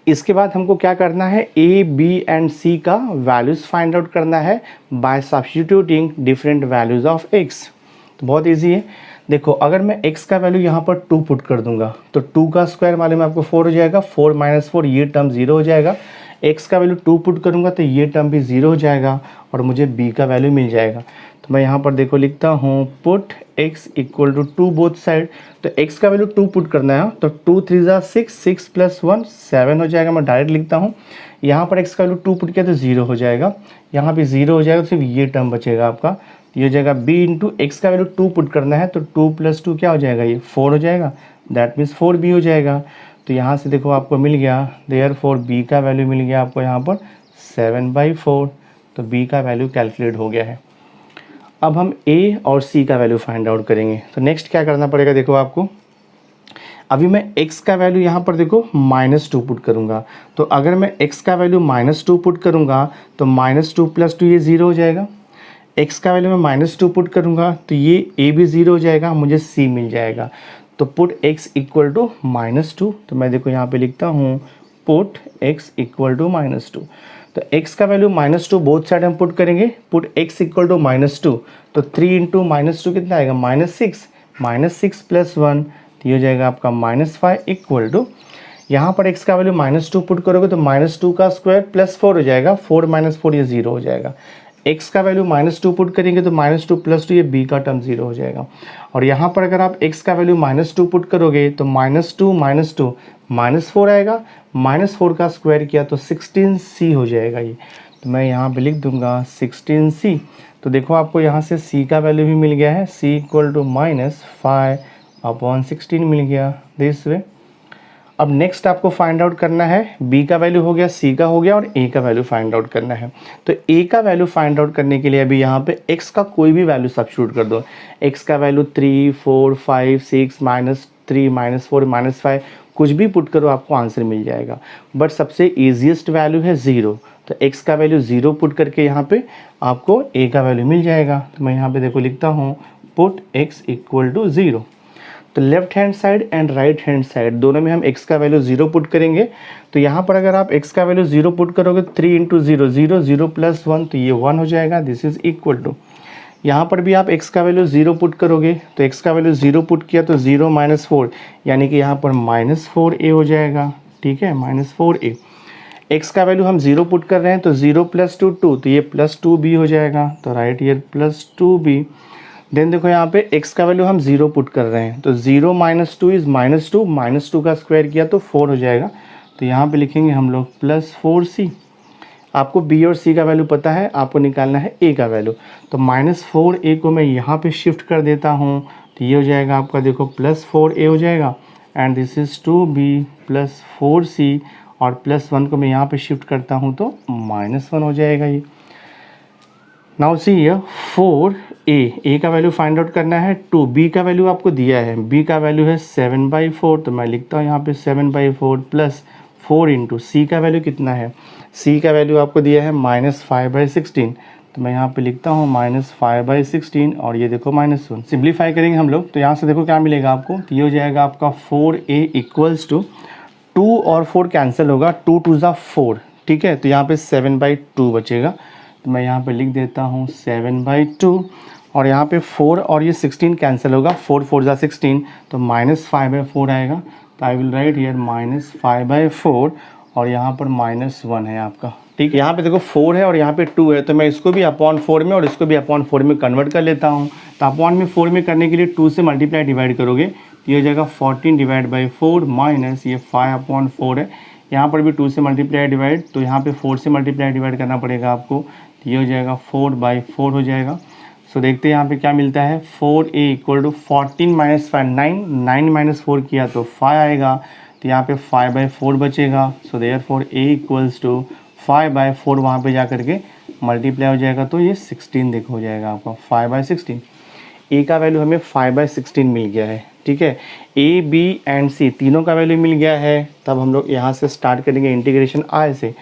इसके बाद हमको क्या करना है a, b एंड c का वैल्यूज़ फाइंड आउट करना है bye substituting different values of x। तो बहुत इजी है, देखो अगर मैं x का वैल्यू यहाँ पर 2 पुट कर दूंगा तो 2 का स्क्वायर वाले में आपको 4 हो जाएगा, 4 माइनस 4 ये टर्म 0 हो जाएगा। x का वैल्यू 2 पुट करूँगा तो ये टर्म भी 0 हो जाएगा और मुझे b का वैल्यू मिल जाएगा। तो मैं यहाँ पर देखो लिखता हूँ put x equal to 2 both side. तो x का वैल्यू 2 पुट करना है तो 2 3 ज़ा 6, 6 प्लस 1 7 हो जाएगा। मैं डायरेक्ट लिखता हूँ यहाँ पर x का वैल्यू 2 पुट किया तो 0 हो जाएगा, यहाँ पे 0 हो जाएगा तो सिर्फ ये टर्म बचेगा आपका। ये हो जाएगा b इंटू एक्स का वैल्यू 2 पुट करना है तो 2 + 2 क्या हो जाएगा ये 4 हो जाएगा, दैट मीन्स 4b हो जाएगा। तो यहाँ से देखो आपको मिल गया देयरफॉर b का वैल्यू मिल गया आपको यहाँ पर 7/4। तो b का वैल्यू कैलकुलेट हो गया है। अब हम a और c का वैल्यू फाइंड आउट करेंगे। तो नेक्स्ट क्या करना पड़ेगा देखो आपको, अभी मैं x का वैल्यू यहाँ पर देखो -2 पुट करूँगा। तो अगर मैं x का वैल्यू -2 पुट करूँगा तो -2 + 2 ये 0 हो जाएगा। x का वैल्यू मैं -2 पुट करूँगा तो ये a भी 0 हो जाएगा, मुझे c मिल जाएगा। तो पुट x इक्वल टू -2। तो मैं देखो यहाँ पे लिखता हूँ पुट x इक्वल टू -2। तो x का वैल्यू -2 बोथ साइड हम पुट करेंगे, पुट x इक्वल टू -2। तो 3 इंटू -2 कितना आएगा -6, -6 + 1 तो ये हो जाएगा आपका -5 इक्वल टू यहाँ पर x का वैल्यू -2 पुट करोगे तो -2 का स्क्वायर प्लस 4 हो जाएगा, 4 - 4 ये 0 हो जाएगा। x का वैल्यू -2 पुट करेंगे तो -2 + 2 ये b का टर्म 0 हो जाएगा। और यहाँ पर अगर आप x का वैल्यू -2 पुट करोगे तो -2 - 4 आएगा, -4 का स्क्वायर किया तो 16c हो जाएगा ये। तो मैं यहाँ पे लिख दूंगा 16c। तो देखो आपको यहाँ से c का वैल्यू भी मिल गया है, c इक्वल टू -5/16 मिल गया दिस वे। अब नेक्स्ट आपको फाइंड आउट करना है b का वैल्यू हो गया, c का हो गया और a का वैल्यू फाइंड आउट करना है। तो a का वैल्यू फाइंड आउट करने के लिए अभी यहाँ पे x का कोई भी वैल्यू सब्स्टिट्यूट कर दो। x का वैल्यू 3, 4, 5, 6, -3, -4, -5 कुछ भी पुट करो आपको आंसर मिल जाएगा। बट सबसे ईजीएस्ट वैल्यू है 0। तो x का वैल्यू 0 पुट करके यहाँ पे आपको a का वैल्यू मिल जाएगा। तो मैं यहाँ पे देखो लिखता हूँ पुट x इक्वल टू 0। तो left hand side and right hand side दोनों में हम x का वैल्यू 0 पुट करेंगे। तो यहाँ पर अगर आप x का वैल्यू 0 पुट करोगे 3 × 0 0 0 + 1 तो ये 1 हो जाएगा, दिस इज इक्वल टू यहाँ पर भी आप x का वैल्यू 0 पुट करोगे, तो x का वैल्यू 0 पुट किया तो 0 माइनस 4, यानी कि यहाँ पर -4a हो जाएगा। ठीक है, -4a। x का वैल्यू हम 0 पुट कर रहे हैं तो 0 + 2 2, तो ये +2b हो जाएगा, तो राइट ईयर +2b। देन देखो यहाँ पे x का वैल्यू हम 0 पुट कर रहे हैं तो 0 - 2 इज़ -2, -2 का स्क्वायर किया तो 4 हो जाएगा, तो यहाँ पे लिखेंगे हम लोग +4c। आपको b और c का वैल्यू पता है, आपको निकालना है a का वैल्यू, तो -4a को मैं यहाँ पे शिफ्ट कर देता हूँ, तो ये हो जाएगा आपका देखो +4a हो जाएगा, and this is 2b + 4c, और +1 को मैं यहाँ पे शिफ्ट करता हूँ तो -1 हो जाएगा ये। नाउ सी हियर 4a का वैल्यू फाइंड आउट करना है, 2b का वैल्यू आपको दिया है, b का वैल्यू है 7/4, तो मैं लिखता हूँ यहाँ पे 7/4 + 4 × c का वैल्यू कितना है, c का वैल्यू आपको दिया है -5/16, तो मैं यहाँ पे लिखता हूँ -5/16, और ये देखो -1। सिंप्लीफाई करेंगे हम लोग तो यहाँ से देखो क्या मिलेगा आपको, तो ये हो जाएगा आपका 4a = 2 और 4 कैंसिल होगा, 2 2 ज़ा 4, ठीक है, तो यहाँ पे 7/2 बचेगा, तो मैं यहाँ पे लिख देता हूँ 7/2, और यहाँ पे 4 और ये 16 कैंसिल होगा, 4 4 ज़ा 16, तो -5/4 आएगा, तो आई विल राइट हियर -5/4, और यहाँ पर -1 है आपका। ठीक है, यहाँ पे देखो 4 है और यहाँ पे 2 है, तो मैं इसको भी अपॉन 4 में और इसको भी अपॉन 4 में कन्वर्ट कर लेता हूँ। तो अपॉन में 4 में करने के लिए 2 से मल्टीप्लाई डिवाइड करोगे, तो ये हो जाएगा 14/4 माइनस ये 5/4 है, यहाँ पर भी 2 से मल्टीप्लाई डिवाइड, तो यहाँ पे 4 से मल्टीप्लाई डिवाइड करना पड़ेगा आपको, तो ये हो जाएगा 4/4 हो जाएगा। सो देखते हैं यहाँ पे क्या मिलता है, 4a = 14 - 5, 9 - 4 किया तो 5 आएगा, तो यहाँ पे 5/4 बचेगा। सो देयरफॉर a = 5/4 वहाँ पे जा करके मल्टीप्लाई हो जाएगा, तो ये 16 देखो हो जाएगा आपका 5/16। a का वैल्यू हमें 5/16 मिल गया है। ठीक है, a b एंड c तीनों का वैल्यू मिल गया है, तब हम लोग यहाँ से स्टार्ट करेंगे इंटीग्रेशन i से,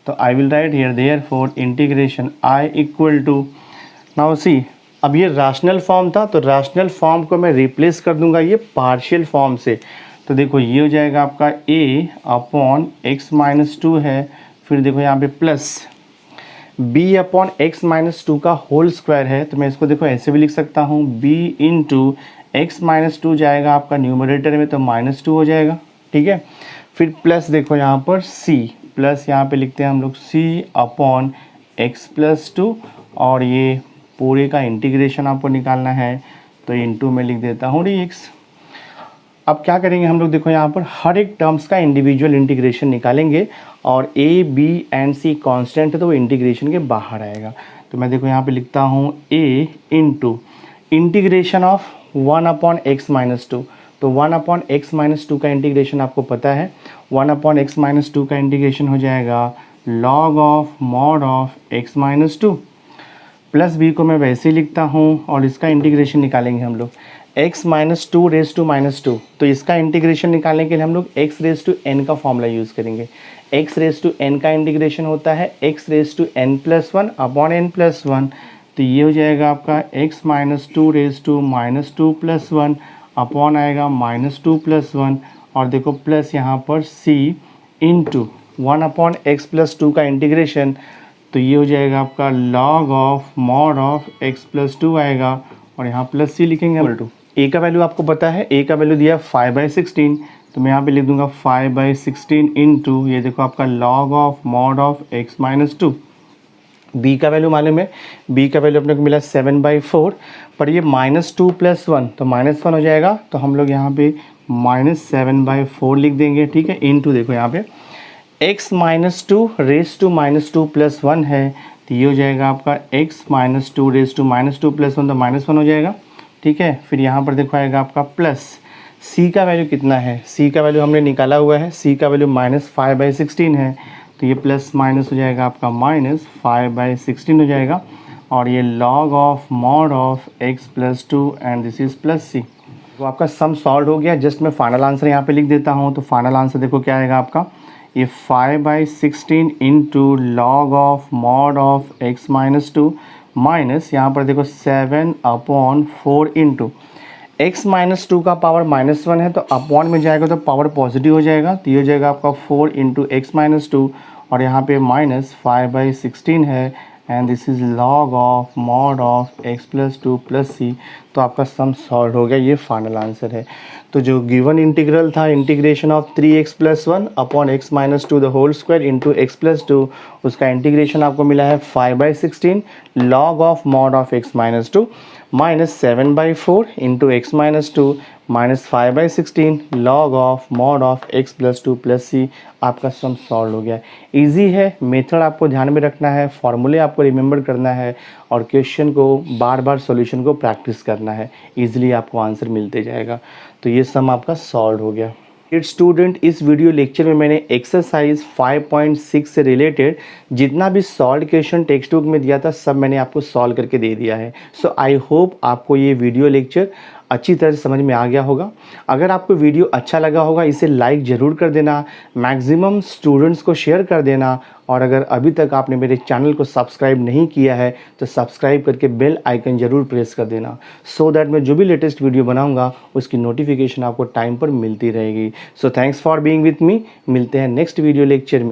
तो I will write here therefore integration i = now see, अब ये रैशनल फॉर्म था, तो रैशनल फॉर्म को मैं रिप्लेस कर दूंगा ये पार्शियल फॉर्म से, तो देखो ये हो जाएगा आपका a/x - 2 है, फिर देखो यहाँ पे प्लस b/x - 2 का होल स्क्वायर है, तो मैं इसको देखो ऐसे भी लिख सकता हूँ, b × x - 2 जाएगा आपका न्यूमरेटर में, तो -2 हो जाएगा। ठीक है, फिर प्लस देखो यहाँ पर c, प्लस यहाँ पे लिखते हैं हम लोग c/x + 2, और ये पूरे का इंटीग्रेशन आपको निकालना है, तो इनटू में लिख देता हूँ dx। अब क्या करेंगे हम लोग, देखो यहाँ पर हर एक टर्म्स का इंडिविजुअल इंटीग्रेशन निकालेंगे, और a b and c constant है तो वो इंटीग्रेशन के बाहर आएगा, तो मैं देखो यहाँ पे लिखता हूँ a × इंटीग्रेशन ऑफ 1/x - 2, तो 1/x - 2 का इंटीग्रेशन आपको पता है, 1/x - 2 का इंटीग्रेशन हो जाएगा log of mod of x - 2, plus b को मैं वैसे ही लिखता हूँ, और इसका इंटीग्रेशन निकालेंगे हम लोग x - 2 raised to -2, तो इसका इंटीग्रेशन निकालने के लिए हम लोग x raised to n का फॉर्मूला यूज़ करेंगे। x raised to n का इंटीग्रेशन होता है x raised to n + 1 upon n + 1, तो ये हो जाएगा आपका x - 2 raised to -2 + 1 अपॉन आएगा -2 + 1, और देखो प्लस यहाँ पर c × 1/x + 2 का इंटीग्रेशन, तो ये हो जाएगा आपका log of mod of x + 2 आएगा, और यहाँ प्लस c लिखेंगे हम टू। a का वैल्यू आपको पता है, a का वैल्यू दिया 5/16, तो मैं यहाँ पे लिख दूंगा 5/16 × ये देखो आपका log of mod of x - 2। b का वैल्यू मालूम है, b का वैल्यू अपने को मिला 7/4, पर ये -2 + 1 तो -1 हो जाएगा, तो हम लोग यहाँ पे -7/4 लिख देंगे। ठीक है, इनटू देखो यहाँ पे x - 2 raised to -2 + 1 है, तो ये हो जाएगा आपका x - 2 raised to -2 + 1, तो -1 हो जाएगा। ठीक है, फिर यहाँ पर देखो आएगा आपका प्लस c का वैल्यू कितना है, c का वैल्यू हमने निकाला हुआ है, c का वैल्यू -5/16 है, तो ये प्लस माइनस हो जाएगा आपका -5/16 हो जाएगा, और ये log of mod of x + 2 and this is plus c। तो आपका सम सॉल्व हो गया, जस्ट मैं फाइनल आंसर यहाँ पे लिख देता हूँ, तो फाइनल आंसर देखो क्या आएगा आपका, ये 5/16 × log of mod of x - 2 minus यहाँ पर देखो 7/4 × x - 2 का पावर -1 है, तो अपॉन में जाएगा तो पावर पॉजिटिव हो जाएगा, तो ये हो जाएगा आपका 4 × x - 2, और यहाँ पे -5/16 है, and this is log of mod of x plus 2 plus सी। तो आपका सम सॉल्व हो गया, ये फाइनल आंसर है। तो जो गिवन इंटीग्रल था integration of 3x plus 1 upon x minus 2 the whole square into x plus 2, उसका इंटीग्रेशन आपको मिला है 5/16 log of mod of x minus 2 minus 7/4 into x minus 2 minus 5/16 log of mod of x plus 2 plus c. आपका sum solve हो गया। Easy है, method आपको ध्यान में रखना है, फॉर्मूले आपको रिमेंबर करना है और क्वेश्चन को बार बार सॉल्यूशन को प्रैक्टिस करना है, इजीली आपको आंसर मिलते जाएगा। तो ये सम आपका सॉल्व हो गया। स्टूडेंट, इस वीडियो लेक्चर में मैंने एक्सरसाइज 5.6 से रिलेटेड जितना भी सॉल्व क्वेश्चन टेक्स्ट बुक में दिया था सब मैंने आपको सॉल्व करके दे दिया है। सो आई होप आपको ये वीडियो लेक्चर अच्छी तरह से समझ में आ गया होगा। अगर आपको वीडियो अच्छा लगा होगा इसे लाइक ज़रूर कर देना, मैक्सिमम स्टूडेंट्स को शेयर कर देना, और अगर अभी तक आपने मेरे चैनल को सब्सक्राइब नहीं किया है तो सब्सक्राइब करके बेल आइकन ज़रूर प्रेस कर देना, सो दैट मैं जो भी लेटेस्ट वीडियो बनाऊंगा उसकी नोटिफिकेशन आपको टाइम पर मिलती रहेगी। So thanks for being with me. मिलते हैं नेक्स्ट वीडियो लेक्चर में।